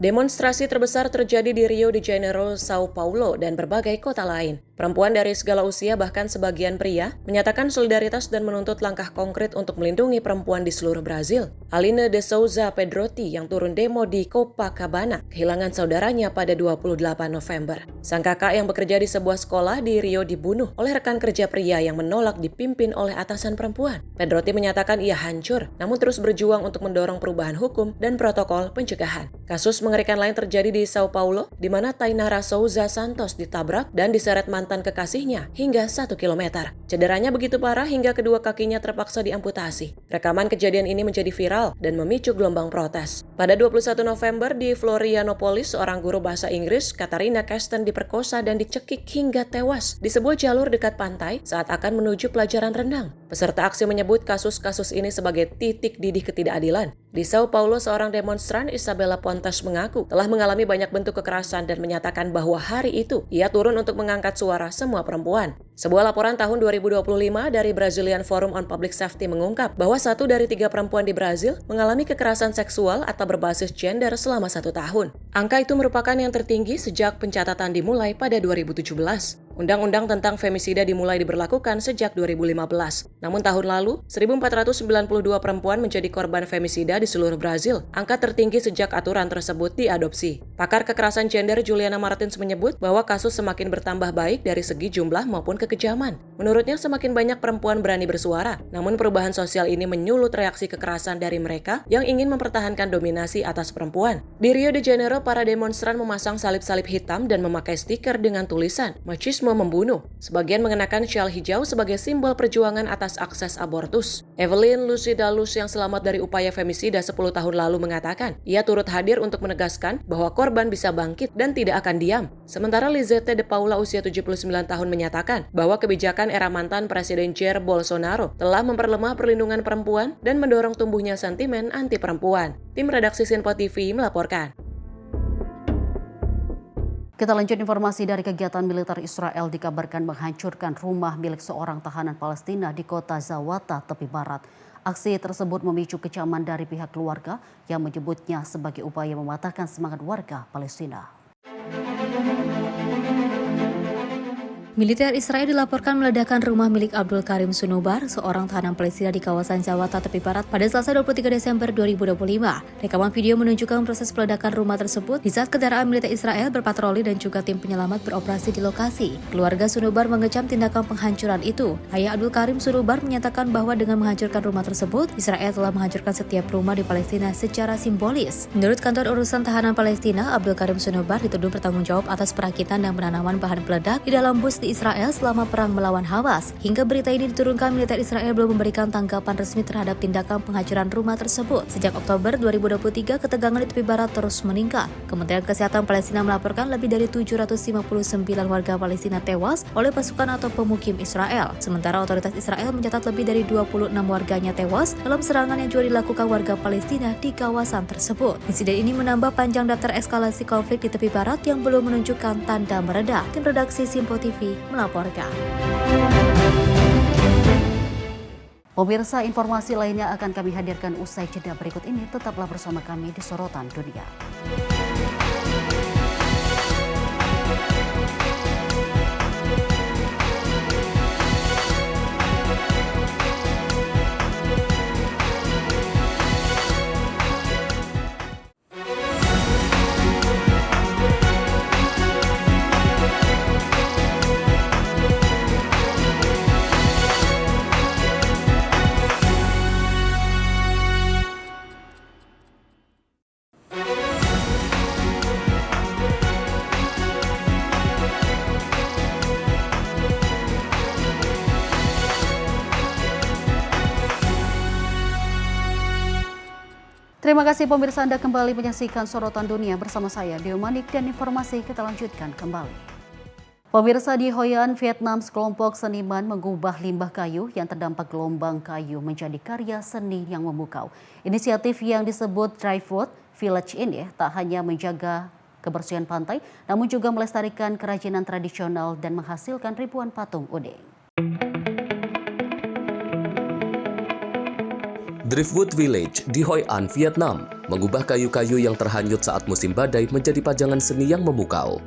Demonstrasi terbesar terjadi di Rio de Janeiro, Sao Paulo, dan berbagai kota lain. Perempuan dari segala usia, bahkan sebagian pria, menyatakan solidaritas dan menuntut langkah konkret untuk melindungi perempuan di seluruh Brazil. Aline de Souza Pedrotti yang turun demo di Copacabana kehilangan saudaranya pada 28 November. Sang kakak yang bekerja di sebuah sekolah di Rio dibunuh oleh rekan kerja pria yang menolak dipimpin oleh atasan perempuan. Pedrotti menyatakan ia hancur, namun terus berjuang untuk mendorong perubahan hukum dan protokol pencegahan. Kasus mengerikan lain terjadi di Sao Paulo, di mana Tainara Souza Santos ditabrak dan diseret mantan kekasihnya hingga 1 kilometer. Cederanya begitu parah hingga kedua kakinya terpaksa diamputasi. Rekaman kejadian ini menjadi viral dan memicu gelombang protes. Pada 21 November di Florianopolis, seorang guru bahasa Inggris, Katarina Kesten, diperkosa dan dicekik hingga tewas di sebuah jalur dekat pantai saat akan menuju pelajaran renang. Peserta aksi menyebut kasus-kasus ini sebagai titik didih ketidakadilan. Di Sao Paulo, seorang demonstran, Isabella Pontes, mengaku telah mengalami banyak bentuk kekerasan dan menyatakan bahwa hari itu ia turun untuk mengangkat suara semua perempuan. Sebuah laporan tahun 2025 dari Brazilian Forum on Public Safety mengungkap bahwa 1 dari 3 perempuan di Brazil mengalami kekerasan seksual atau berbasis gender selama 1 tahun. Angka itu merupakan yang tertinggi sejak pencatatan dimulai pada 2017. Undang-undang tentang femisida dimulai diberlakukan sejak 2015. Namun tahun lalu, 1.492 perempuan menjadi korban femisida di seluruh Brazil, angka tertinggi sejak aturan tersebut diadopsi. Pakar kekerasan gender Juliana Martins menyebut bahwa kasus semakin bertambah baik dari segi jumlah maupun kekejaman. Menurutnya semakin banyak perempuan berani bersuara, namun perubahan sosial ini menyulut reaksi kekerasan dari mereka yang ingin mempertahankan dominasi atas perempuan. Di Rio de Janeiro, para demonstran memasang salib-salib hitam dan memakai stiker dengan tulisan "Machismo membunuh". Sebagian mengenakan syal hijau sebagai simbol perjuangan atas akses abortus. Evelyn Lucidalus yang selamat dari upaya femisida 10 tahun lalu mengatakan, ia turut hadir untuk menegaskan bahwa korban bisa bangkit dan tidak akan diam. Sementara Lizette de Paula usia 79 tahun menyatakan bahwa kebijakan era mantan Presiden Jair Bolsonaro telah memperlemah perlindungan perempuan dan mendorong tumbuhnya sentimen anti perempuan. Tim redaksi Sinpo TV melaporkan. Kita lanjut informasi dari kegiatan militer Israel dikabarkan menghancurkan rumah milik seorang tahanan Palestina di kota Zawata, tepi barat. Aksi tersebut memicu kecaman dari pihak keluarga yang menyebutnya sebagai upaya mematahkan semangat warga Palestina. Militer Israel dilaporkan meledakkan rumah milik Abdul Karim Sunubar, seorang tahanan Palestina di kawasan Zawata, tepi barat pada Selasa 23 Desember 2025. Rekaman video menunjukkan proses peledakan rumah tersebut di saat kendaraan militer Israel berpatroli dan juga tim penyelamat beroperasi di lokasi. Keluarga Sunubar mengecam tindakan penghancuran itu. Ayah Abdul Karim Sunubar menyatakan bahwa dengan menghancurkan rumah tersebut, Israel telah menghancurkan setiap rumah di Palestina secara simbolis. Menurut kantor urusan tahanan Palestina, Abdul Karim Sunubar dituduh bertanggung jawab atas perakitan dan penanaman bahan peledak di dalam bus di Israel selama perang melawan Hamas. Hingga berita ini diturunkan, militer Israel belum memberikan tanggapan resmi terhadap tindakan penghancuran rumah tersebut. Sejak Oktober 2023, ketegangan di tepi barat terus meningkat. Kementerian Kesehatan Palestina melaporkan lebih dari 759 warga Palestina tewas oleh pasukan atau pemukim Israel. Sementara otoritas Israel mencatat lebih dari 26 warganya tewas dalam serangan yang juga dilakukan warga Palestina di kawasan tersebut. Insiden ini menambah panjang daftar eskalasi konflik di tepi barat yang belum menunjukkan tanda mereda. Tim redaksi Sinpo TV melaporkan. Pemirsa, informasi lainnya akan kami hadirkan usai jeda berikut ini. Tetaplah bersama kami di Sorotan Dunia. Terima kasih pemirsa, Anda kembali menyaksikan Sorotan Dunia bersama saya, Dewi Manik, dan informasi kita lanjutkan kembali. Pemirsa, di Hoi An, Vietnam, sekelompok seniman mengubah limbah kayu yang terdampak gelombang kayu menjadi karya seni yang memukau. Inisiatif yang disebut Driftwood Village ini tak hanya menjaga kebersihan pantai, namun juga melestarikan kerajinan tradisional dan menghasilkan ribuan patung unik. Driftwood Village di Hoi An, Vietnam, mengubah kayu-kayu yang terhanyut saat musim badai menjadi pajangan seni yang memukau.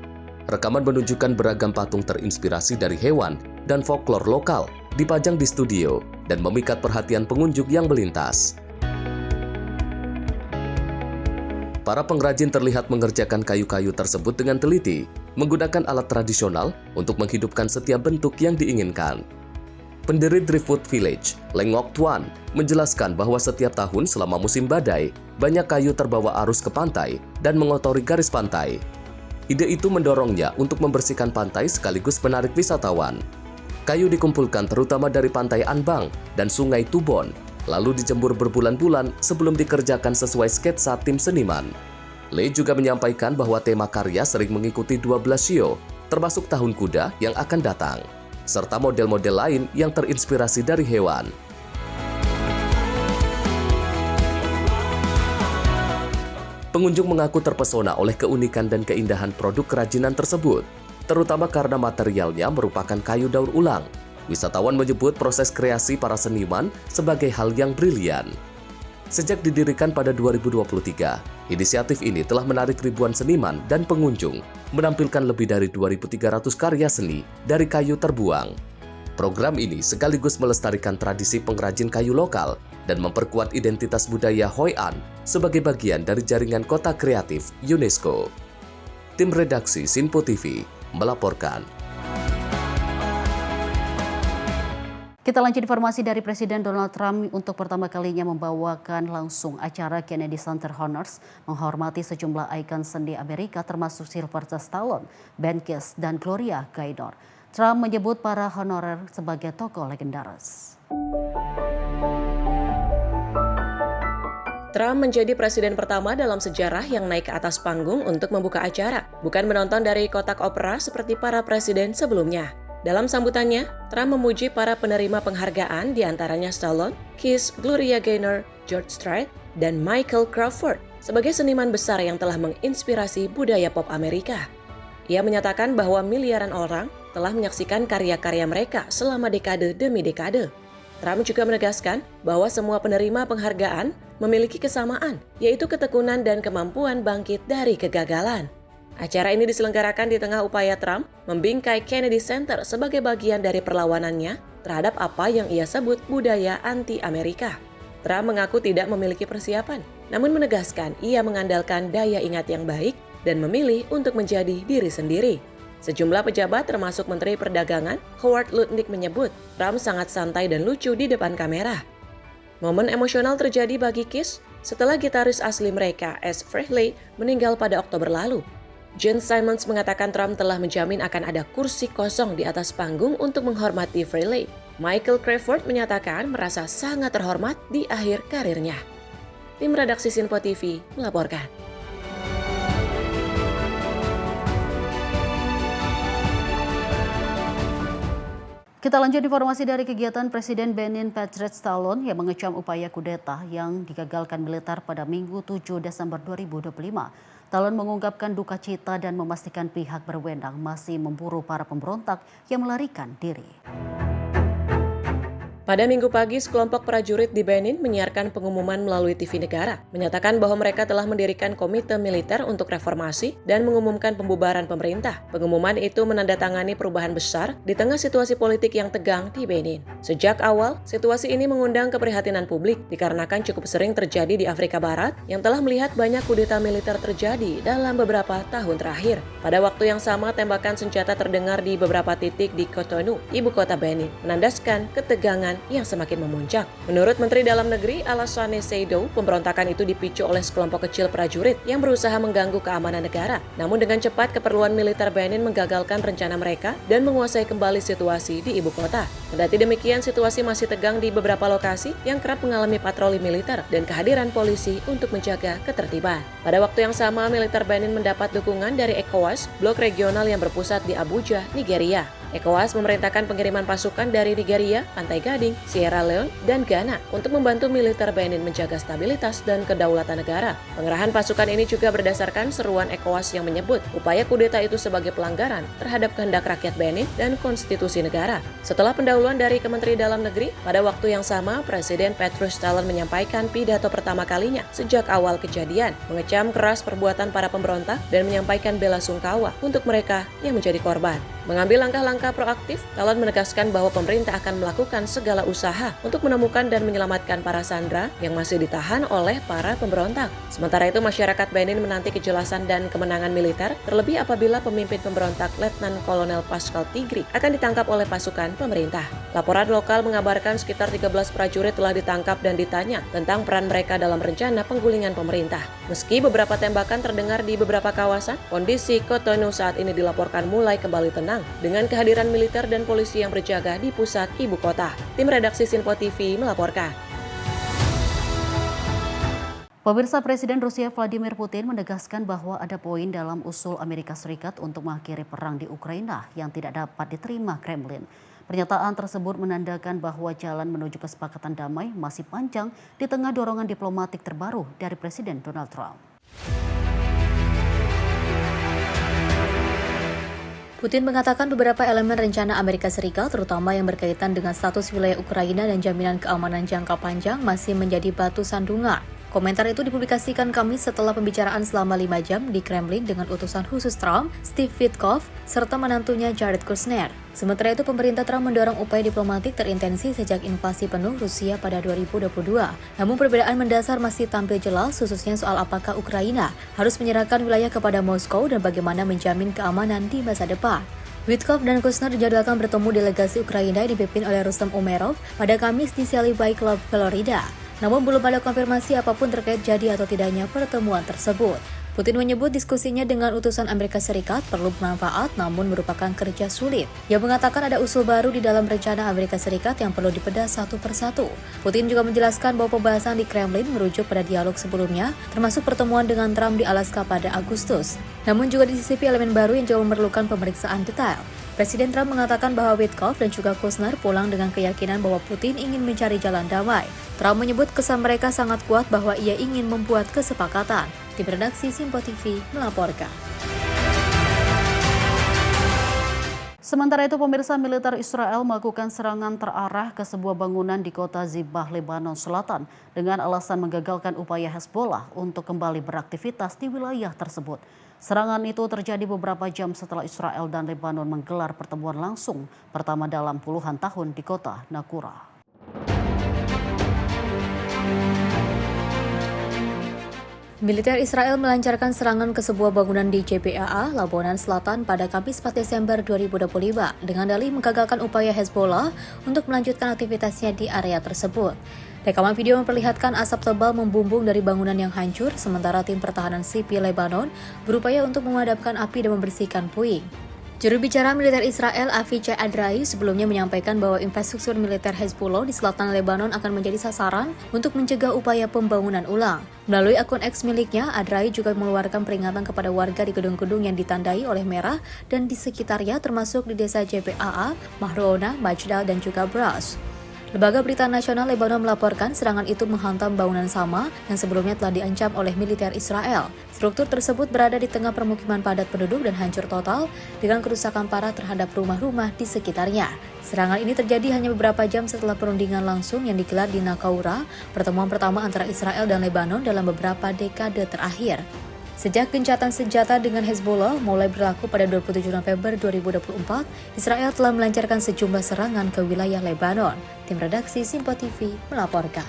Rekaman menunjukkan beragam patung terinspirasi dari hewan dan folklore lokal dipajang di studio dan memikat perhatian pengunjung yang melintas. Para pengrajin terlihat mengerjakan kayu-kayu tersebut dengan teliti, menggunakan alat tradisional untuk menghidupkan setiap bentuk yang diinginkan. Pendiri Driftwood Village, Leng Ngoc Tuan, menjelaskan bahwa setiap tahun selama musim badai, banyak kayu terbawa arus ke pantai dan mengotori garis pantai. Ide itu mendorongnya untuk membersihkan pantai sekaligus menarik wisatawan. Kayu dikumpulkan terutama dari pantai Anbang dan sungai Tubon, lalu dijemur berbulan-bulan sebelum dikerjakan sesuai sketsa tim seniman. Lei juga menyampaikan bahwa tema karya sering mengikuti 12 show, termasuk Tahun Kuda yang akan datang, serta model-model lain yang terinspirasi dari hewan. Pengunjung mengaku terpesona oleh keunikan dan keindahan produk kerajinan tersebut, terutama karena materialnya merupakan kayu daur ulang. Wisatawan menyebut proses kreasi para seniman sebagai hal yang brilian. Sejak didirikan pada 2023, inisiatif ini telah menarik ribuan seniman dan pengunjung, menampilkan lebih dari 2.300 karya seni dari kayu terbuang. Program ini sekaligus melestarikan tradisi pengrajin kayu lokal dan memperkuat identitas budaya Hoi An sebagai bagian dari jaringan kota kreatif UNESCO. Tim redaksi Sinpo TV melaporkan. Kita lanjut informasi dari Presiden Donald Trump untuk pertama kalinya membawakan langsung acara Kennedy Center Honors menghormati sejumlah ikon seni Amerika termasuk Sylvester Stallone, Ben Keith, dan Gloria Gaynor. Trump menyebut para honorer sebagai tokoh legendaris. Trump menjadi presiden pertama dalam sejarah yang naik ke atas panggung untuk membuka acara, bukan menonton dari kotak opera seperti para presiden sebelumnya. Dalam sambutannya, Trump memuji para penerima penghargaan diantaranya Stallone, Kiss, Gloria Gaynor, George Strait, dan Michael Crawford sebagai seniman besar yang telah menginspirasi budaya pop Amerika. Ia menyatakan bahwa miliaran orang telah menyaksikan karya-karya mereka selama dekade demi dekade. Trump juga menegaskan bahwa semua penerima penghargaan memiliki kesamaan, yaitu ketekunan dan kemampuan bangkit dari kegagalan. Acara ini diselenggarakan di tengah upaya Trump membingkai Kennedy Center sebagai bagian dari perlawanannya terhadap apa yang ia sebut budaya anti-Amerika. Trump mengaku tidak memiliki persiapan, namun menegaskan ia mengandalkan daya ingat yang baik dan memilih untuk menjadi diri sendiri. Sejumlah pejabat termasuk Menteri Perdagangan Howard Lutnick menyebut Trump sangat santai dan lucu di depan kamera. Momen emosional terjadi bagi Kiss setelah gitaris asli mereka, Ace Frehley, meninggal pada Oktober lalu. Gene Simmons mengatakan Trump telah menjamin akan ada kursi kosong di atas panggung untuk menghormati Frehley. Michael Crawford menyatakan merasa sangat terhormat di akhir karirnya. Tim redaksi Sinpo TV melaporkan. Kita lanjut informasi dari kegiatan Presiden Benin Patrice Talon yang mengecam upaya kudeta yang digagalkan militer pada Minggu 7 Desember 2025. Talon mengungkapkan duka cita dan memastikan pihak berwenang masih memburu para pemberontak yang melarikan diri. Pada Minggu pagi, sekelompok prajurit di Benin menyiarkan pengumuman melalui TV negara, menyatakan bahwa mereka telah mendirikan komite militer untuk reformasi dan mengumumkan pembubaran pemerintah. Pengumuman itu menandatangani perubahan besar di tengah situasi politik yang tegang di Benin. Sejak awal, situasi ini mengundang keprihatinan publik dikarenakan cukup sering terjadi di Afrika Barat yang telah melihat banyak kudeta militer terjadi dalam beberapa tahun terakhir. Pada waktu yang sama, tembakan senjata terdengar di beberapa titik di Cotonou, ibu kota Benin, menandaskan ketegangan yang semakin memuncak. Menurut Menteri Dalam Negeri Alassane Seido, pemberontakan itu dipicu oleh sekelompok kecil prajurit yang berusaha mengganggu keamanan negara. Namun dengan cepat keperluan militer Benin menggagalkan rencana mereka dan menguasai kembali situasi di ibu kota. Kendati demikian, situasi masih tegang di beberapa lokasi yang kerap mengalami patroli militer dan kehadiran polisi untuk menjaga ketertiban. Pada waktu yang sama, militer Benin mendapat dukungan dari ECOWAS, blok regional yang berpusat di Abuja, Nigeria. ECOWAS memerintahkan pengiriman pasukan dari Nigeria, Pantai Gading, Sierra Leone, dan Ghana untuk membantu militer Benin menjaga stabilitas dan kedaulatan negara. Pengerahan pasukan ini juga berdasarkan seruan ECOWAS yang menyebut upaya kudeta itu sebagai pelanggaran terhadap kehendak rakyat Benin dan konstitusi negara. Setelah pendahuluan dari Kementerian Dalam Negeri, pada waktu yang sama Presiden Patrice Talon menyampaikan pidato pertama kalinya sejak awal kejadian, mengecam keras perbuatan para pemberontak dan menyampaikan bela sungkawa untuk mereka yang menjadi korban. Mengambil langkah-langkah proaktif, Talon menegaskan bahwa pemerintah akan melakukan segala usaha untuk menemukan dan menyelamatkan para sandera yang masih ditahan oleh para pemberontak. Sementara itu, masyarakat Benin menanti kejelasan dan kemenangan militer, terlebih apabila pemimpin pemberontak Letnan Kolonel Pascal Tigri akan ditangkap oleh pasukan pemerintah. Laporan lokal mengabarkan sekitar 13 prajurit telah ditangkap dan ditanya tentang peran mereka dalam rencana penggulingan pemerintah. Meski beberapa tembakan terdengar di beberapa kawasan, kondisi Cotonou saat ini dilaporkan mulai kembali tenang dengan kehadiran militer dan polisi yang berjaga di pusat ibu kota. Tim redaksi Sinpo TV melaporkan. Pemirsa, Presiden Rusia Vladimir Putin menegaskan bahwa ada poin dalam usul Amerika Serikat untuk mengakhiri perang di Ukraina yang tidak dapat diterima Kremlin. Pernyataan tersebut menandakan bahwa jalan menuju kesepakatan damai masih panjang di tengah dorongan diplomatik terbaru dari Presiden Donald Trump. Putin mengatakan beberapa elemen rencana Amerika Serikat, terutama yang berkaitan dengan status wilayah Ukraina dan jaminan keamanan jangka panjang, masih menjadi batu sandungan. Komentar itu dipublikasikan Kamis setelah pembicaraan selama 5 jam di Kremlin dengan utusan khusus Trump, Steve Witkoff, serta menantunya Jared Kushner. Sementara itu, pemerintah Trump mendorong upaya diplomatik terintensi sejak invasi penuh Rusia pada 2022. Namun perbedaan mendasar masih tampil jelas, khususnya soal apakah Ukraina harus menyerahkan wilayah kepada Moskow dan bagaimana menjamin keamanan di masa depan. Witkoff dan Kushner dijadwalkan bertemu delegasi Ukraina yang dipimpin oleh Rustem Umerov pada Kamis di Sally Bay Club, Florida. Namun belum ada konfirmasi apapun terkait jadi atau tidaknya pertemuan tersebut. Putin menyebut diskusinya dengan utusan Amerika Serikat perlu bermanfaat namun merupakan kerja sulit. Ia mengatakan ada usul baru di dalam rencana Amerika Serikat yang perlu dibedah satu persatu. Putin juga menjelaskan bahwa pembahasan di Kremlin merujuk pada dialog sebelumnya, termasuk pertemuan dengan Trump di Alaska pada Agustus. Namun juga disisipi elemen baru yang jauh memerlukan pemeriksaan detail. Presiden Trump mengatakan bahwa Witkoff dan juga Kushner pulang dengan keyakinan bahwa Putin ingin mencari jalan damai. Trump menyebut kesan mereka sangat kuat bahwa ia ingin membuat kesepakatan. Tim redaksi Simpo TV melaporkan. Sementara itu, pemirsa, militer Israel melakukan serangan terarah ke sebuah bangunan di kota Zibah, Lebanon Selatan dengan alasan menggagalkan upaya Hezbollah untuk kembali beraktivitas di wilayah tersebut. Serangan itu terjadi beberapa jam setelah Israel dan Lebanon menggelar pertemuan langsung pertama dalam puluhan tahun di kota Nakura. Militer Israel melancarkan serangan ke sebuah bangunan di JBAA, Lebanon Selatan pada Kamis 4 Desember 2025 dengan dalih menggagalkan upaya Hezbollah untuk melanjutkan aktivitasnya di area tersebut. Rekaman video memperlihatkan asap tebal membumbung dari bangunan yang hancur, sementara tim pertahanan sipil Lebanon berupaya untuk memadamkan api dan membersihkan puing. Juru bicara militer Israel Avichai Adrai sebelumnya menyampaikan bahwa infrastruktur militer Hezbollah di selatan Lebanon akan menjadi sasaran untuk mencegah upaya pembangunan ulang. Melalui akun X miliknya, Adrai juga mengeluarkan peringatan kepada warga di gedung-gedung yang ditandai oleh merah dan di sekitarnya termasuk di desa JBAA, Mahrona, Majdal, dan juga Bras. Lembaga Berita Nasional Lebanon melaporkan serangan itu menghantam bangunan sama yang sebelumnya telah diancam oleh militer Israel. Struktur tersebut berada di tengah permukiman padat penduduk dan hancur total dengan kerusakan parah terhadap rumah-rumah di sekitarnya. Serangan ini terjadi hanya beberapa jam setelah perundingan langsung yang digelar di Naqoura, pertemuan pertama antara Israel dan Lebanon dalam beberapa dekade terakhir. Sejak gencatan senjata dengan Hezbollah mulai berlaku pada 27 November 2024, Israel telah melancarkan sejumlah serangan ke wilayah Lebanon. Tim redaksi Simpo TV melaporkan.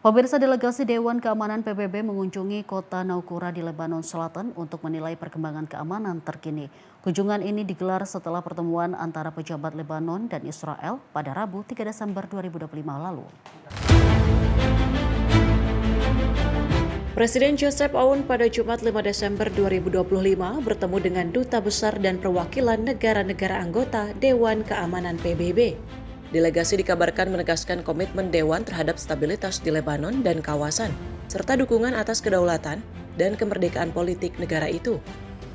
Pemirsa, delegasi Dewan Keamanan PBB mengunjungi kota Naqoura di Lebanon Selatan untuk menilai perkembangan keamanan terkini. Kunjungan ini digelar setelah pertemuan antara pejabat Lebanon dan Israel pada Rabu 3 Desember 2025 lalu. Presiden Joseph Aoun pada Jumat 5 Desember 2025 bertemu dengan duta besar dan perwakilan negara-negara anggota Dewan Keamanan PBB. Delegasi dikabarkan menegaskan komitmen Dewan terhadap stabilitas di Lebanon dan kawasan, serta dukungan atas kedaulatan dan kemerdekaan politik negara itu.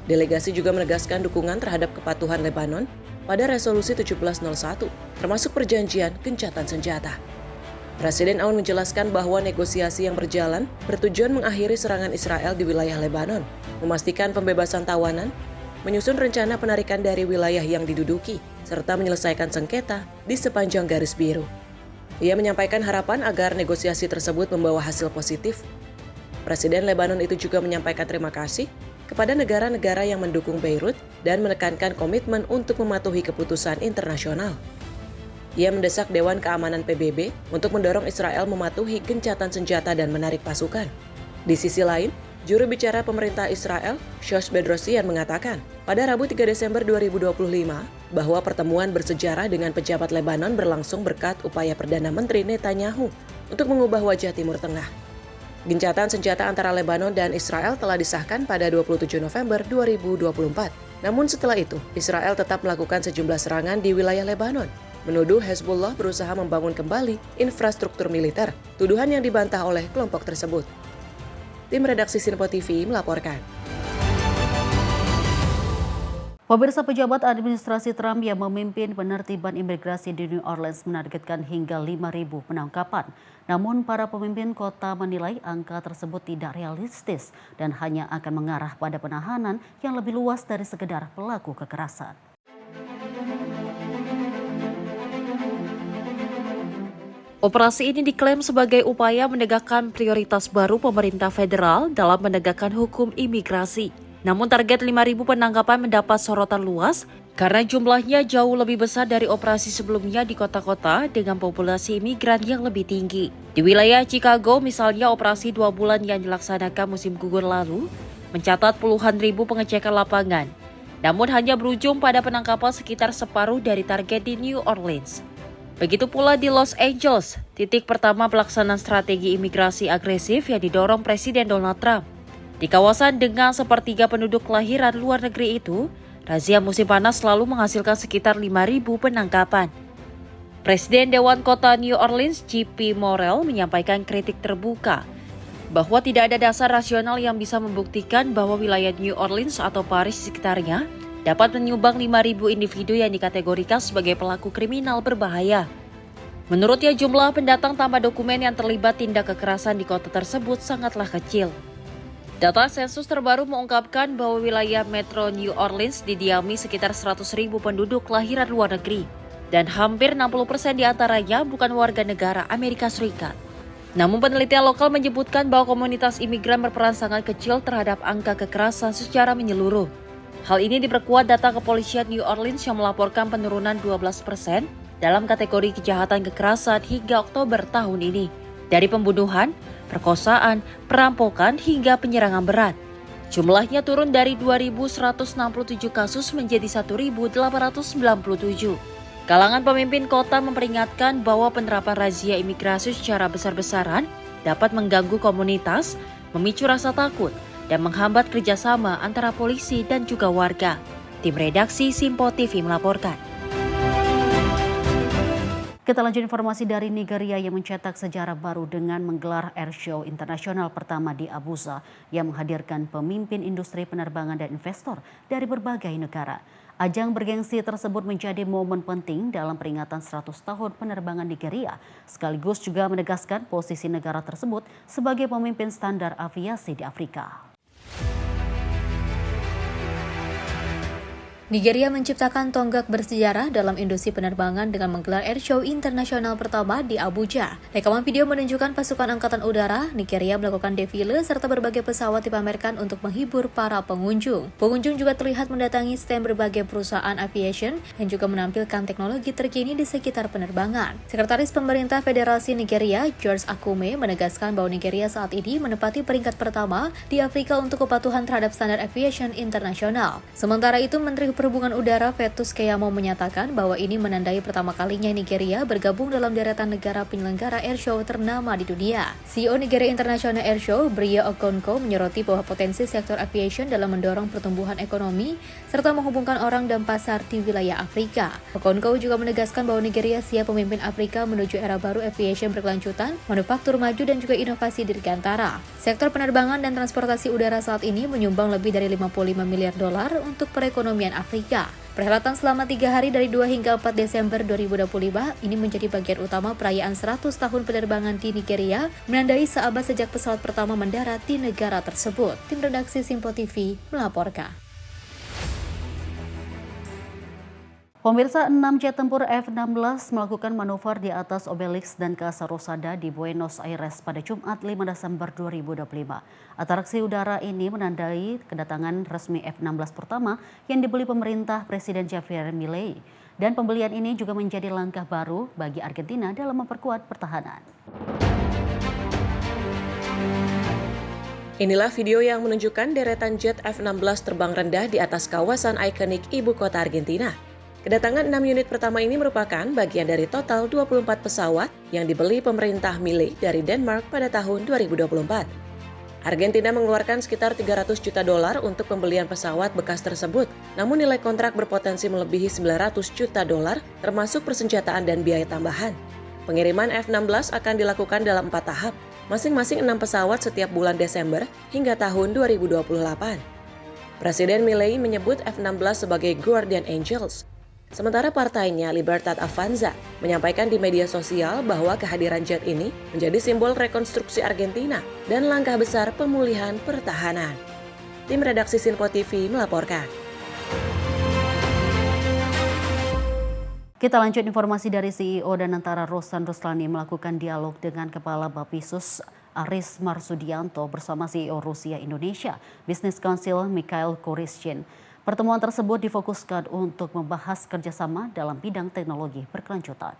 Delegasi juga menegaskan dukungan terhadap kepatuhan Lebanon pada resolusi 1701, termasuk perjanjian gencatan senjata. Presiden Aoun menjelaskan bahwa negosiasi yang berjalan bertujuan mengakhiri serangan Israel di wilayah Lebanon, memastikan pembebasan tawanan, menyusun rencana penarikan dari wilayah yang diduduki, serta menyelesaikan sengketa di sepanjang garis biru. Ia menyampaikan harapan agar negosiasi tersebut membawa hasil positif. Presiden Lebanon itu juga menyampaikan terima kasih kepada negara-negara yang mendukung Beirut dan menekankan komitmen untuk mematuhi keputusan internasional. Ia mendesak Dewan Keamanan PBB untuk mendorong Israel mematuhi gencatan senjata dan menarik pasukan. Di sisi lain, juru bicara pemerintah Israel, Shosh Bedrosian mengatakan pada Rabu 3 Desember 2025 bahwa pertemuan bersejarah dengan pejabat Lebanon berlangsung berkat upaya Perdana Menteri Netanyahu untuk mengubah wajah Timur Tengah. Gencatan senjata antara Lebanon dan Israel telah disahkan pada 27 November 2024. Namun setelah itu, Israel tetap melakukan sejumlah serangan di wilayah Lebanon, menuduh Hezbollah berusaha membangun kembali infrastruktur militer, tuduhan yang dibantah oleh kelompok tersebut. Tim redaksi Simpo TV melaporkan. Pemirsa, pejabat administrasi Trump yang memimpin penertiban imigrasi di New Orleans menargetkan hingga 5.000 penangkapan. Namun para pemimpin kota menilai angka tersebut tidak realistis dan hanya akan mengarah pada penahanan yang lebih luas dari sekedar pelaku kekerasan. Operasi ini diklaim sebagai upaya menegakkan prioritas baru pemerintah federal dalam menegakkan hukum imigrasi. Namun target 5.000 penangkapan mendapat sorotan luas karena jumlahnya jauh lebih besar dari operasi sebelumnya di kota-kota dengan populasi imigran yang lebih tinggi. Di wilayah Chicago misalnya, operasi 2 bulan yang dilaksanakan musim gugur lalu mencatat puluhan ribu pengecekan lapangan. Namun hanya berujung pada penangkapan sekitar separuh dari target di New Orleans. Begitu pula di Los Angeles, titik pertama pelaksanaan strategi imigrasi agresif yang didorong Presiden Donald Trump. Di kawasan dengan sepertiga penduduk kelahiran luar negeri itu, razia musim panas selalu menghasilkan sekitar 5.000 penangkapan. Presiden Dewan Kota New Orleans, J.P. Morrell, menyampaikan kritik terbuka bahwa tidak ada dasar rasional yang bisa membuktikan bahwa wilayah New Orleans atau Paris sekitarnya dapat menyumbang 5.000 individu yang dikategorikan sebagai pelaku kriminal berbahaya. Menurutnya, jumlah pendatang tanpa dokumen yang terlibat tindak kekerasan di kota tersebut sangatlah kecil. Data sensus terbaru mengungkapkan bahwa wilayah Metro New Orleans didiami sekitar 100.000 penduduk kelahiran luar negeri, dan hampir 60% diantaranya bukan warga negara Amerika Serikat. Namun penelitian lokal menyebutkan bahwa komunitas imigran berperan sangat kecil terhadap angka kekerasan secara menyeluruh. Hal ini diperkuat data kepolisian New Orleans yang melaporkan penurunan 12% dalam kategori kejahatan kekerasan hingga Oktober tahun ini, dari pembunuhan, perkosaan, perampokan hingga penyerangan berat. Jumlahnya turun dari 2.167 kasus menjadi 1.897. Kalangan pemimpin kota memperingatkan bahwa penerapan razia imigrasi secara besar-besaran dapat mengganggu komunitas, memicu rasa takut, dan menghambat kerjasama antara polisi dan juga warga. Tim redaksi Simpo TV melaporkan. Kita lanjut informasi dari Nigeria yang mencetak sejarah baru dengan menggelar airshow internasional pertama di Abuja yang menghadirkan pemimpin industri penerbangan dan investor dari berbagai negara. Ajang bergengsi tersebut menjadi momen penting dalam peringatan 100 tahun penerbangan Nigeria, sekaligus juga menegaskan posisi negara tersebut sebagai pemimpin standar aviasi di Afrika. Nigeria menciptakan tonggak bersejarah dalam industri penerbangan dengan menggelar airshow internasional pertama di Abuja. Rekaman video menunjukkan pasukan angkatan udara Nigeria melakukan defile serta berbagai pesawat dipamerkan untuk menghibur para pengunjung. Pengunjung juga terlihat mendatangi stand berbagai perusahaan aviation yang juga menampilkan teknologi terkini di sekitar penerbangan. Sekretaris Pemerintah Federasi Nigeria, George Akume, menegaskan bahwa Nigeria saat ini menempati peringkat pertama di Afrika untuk kepatuhan terhadap standar aviation internasional. Sementara itu, Menteri Perhubungan Udara Festus Keyamo menyatakan bahwa ini menandai pertama kalinya Nigeria bergabung dalam deretan negara penyelenggara airshow ternama di dunia. CEO Nigeria International Airshow, Bria Okonko, menyoroti bahwa potensi sektor aviation dalam mendorong pertumbuhan ekonomi serta menghubungkan orang dan pasar di wilayah Afrika. Okonko juga menegaskan bahwa Nigeria siap memimpin Afrika menuju era baru aviation berkelanjutan, manufaktur maju dan juga inovasi dirgantara. Sektor penerbangan dan transportasi udara saat ini menyumbang lebih dari $55 miliar untuk perekonomian Afrika. Perhelatan selama 3 hari dari 2 hingga 4 Desember 2025 ini menjadi bagian utama perayaan 100 tahun penerbangan di Nigeria, menandai seabad sejak pesawat pertama mendarat di negara tersebut. Tim redaksi Simpo TV melaporkan. Pemirsa, 6 jet tempur F-16 melakukan manuver di atas Obelix dan Casa Rosada di Buenos Aires pada Jumat 5 Desember 2025. Atraksi udara ini menandai kedatangan resmi F-16 pertama yang dibeli pemerintah Presiden Javier Milei. Dan pembelian ini juga menjadi langkah baru bagi Argentina dalam memperkuat pertahanan. Inilah video yang menunjukkan deretan jet F-16 terbang rendah di atas kawasan ikonik ibu kota Argentina. Kedatangan 6 unit pertama ini merupakan bagian dari total 24 pesawat yang dibeli pemerintah Milei dari Denmark pada tahun 2024. Argentina mengeluarkan sekitar $300 juta untuk pembelian pesawat bekas tersebut, namun nilai kontrak berpotensi melebihi $900 juta termasuk persenjataan dan biaya tambahan. Pengiriman F-16 akan dilakukan dalam 4 tahap, masing-masing 6 pesawat setiap bulan Desember hingga tahun 2028. Presiden Milei menyebut F-16 sebagai Guardian Angels. Sementara partainya Libertad Avanza menyampaikan di media sosial bahwa kehadiran jet ini menjadi simbol rekonstruksi Argentina dan langkah besar pemulihan pertahanan. Tim redaksi Simpo TV melaporkan. Kita lanjut informasi dari CEO Danantara Rosan Ruslani melakukan dialog dengan Kepala Bapisus Aris Marsudianto bersama CEO Rusia Indonesia Business Council Mikhail Koryzhin. Pertemuan tersebut difokuskan untuk membahas kerjasama dalam bidang teknologi berkelanjutan.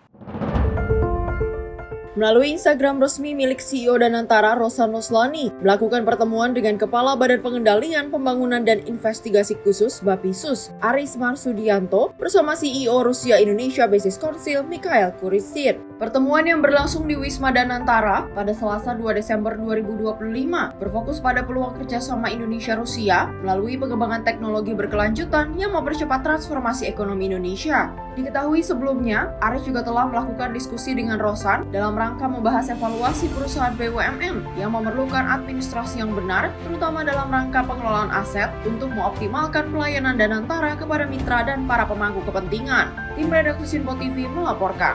Melalui Instagram resmi milik CEO Danantara Rosan Ruslani melakukan pertemuan dengan Kepala Badan Pengendalian Pembangunan dan Investigasi Khusus Bapisus Aris Marsudianto bersama CEO Rusia Indonesia Business Council Mikhail Koryzhin. Pertemuan yang berlangsung di Wisma Danantara pada Selasa 2 Desember 2025 berfokus pada peluang kerjasama Indonesia-Rusia melalui pengembangan teknologi berkelanjutan yang mempercepat transformasi ekonomi Indonesia. Diketahui sebelumnya, Aris juga telah melakukan diskusi dengan Rosan dalam rangka membahas evaluasi perusahaan BUMN yang memerlukan administrasi yang benar, terutama dalam rangka pengelolaan aset untuk mengoptimalkan pelayanan Danantara kepada mitra dan para pemangku kepentingan. Tim redaksi Simpo TV melaporkan.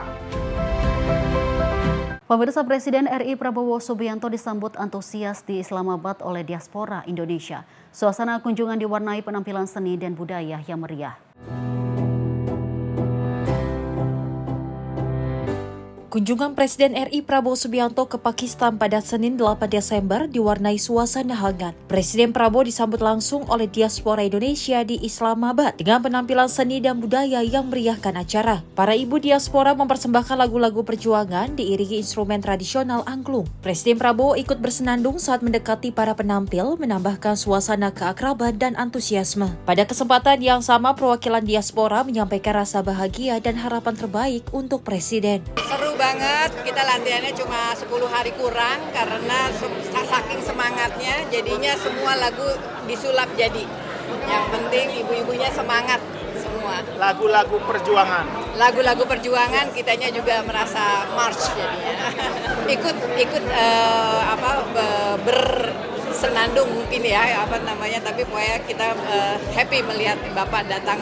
Pemirsa, Presiden RI Prabowo Subianto disambut antusias di Islamabad oleh diaspora Indonesia. Suasana kunjungan diwarnai penampilan seni dan budaya yang meriah. Kunjungan Presiden RI Prabowo Subianto ke Pakistan pada Senin 8 Desember diwarnai suasana hangat. Presiden Prabowo disambut langsung oleh diaspora Indonesia di Islamabad dengan penampilan seni dan budaya yang meriahkan acara. Para ibu diaspora mempersembahkan lagu-lagu perjuangan diiringi instrumen tradisional angklung. Presiden Prabowo ikut bersenandung saat mendekati para penampil, menambahkan suasana keakraban dan antusiasme. Pada kesempatan yang sama, perwakilan diaspora menyampaikan rasa bahagia dan harapan terbaik untuk Presiden. Seru banget, kita latihannya cuma 10 hari kurang karena saking semangatnya jadinya semua lagu disulap jadi. Yang penting ibu-ibunya semangat semua. Lagu-lagu perjuangan. Lagu-lagu perjuangan kitanya juga merasa march jadinya. ikut bersenandung mungkin ya tapi pokoknya kita happy melihat Bapak datang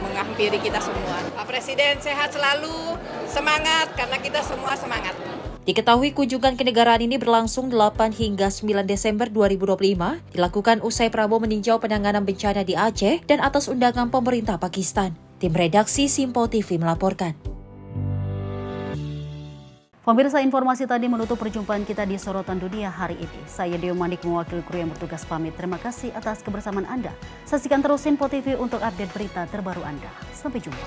menghampiri kita semua. Pak Presiden sehat selalu, semangat karena kita semua semangat. Diketahui kunjungan kenegaraan ini berlangsung 8 hingga 9 Desember 2025, dilakukan usai Prabowo meninjau penanganan bencana di Aceh dan atas undangan pemerintah Pakistan. Tim redaksi Simpo TV melaporkan. Pemirsa, informasi tadi menutup perjumpaan kita di Sorotan Dunia hari ini. Saya Dewi Manik mewakili kru yang bertugas pamit. Terima kasih atas kebersamaan Anda. Saksikan terus Simpo TV untuk update berita terbaru Anda. Sampai jumpa.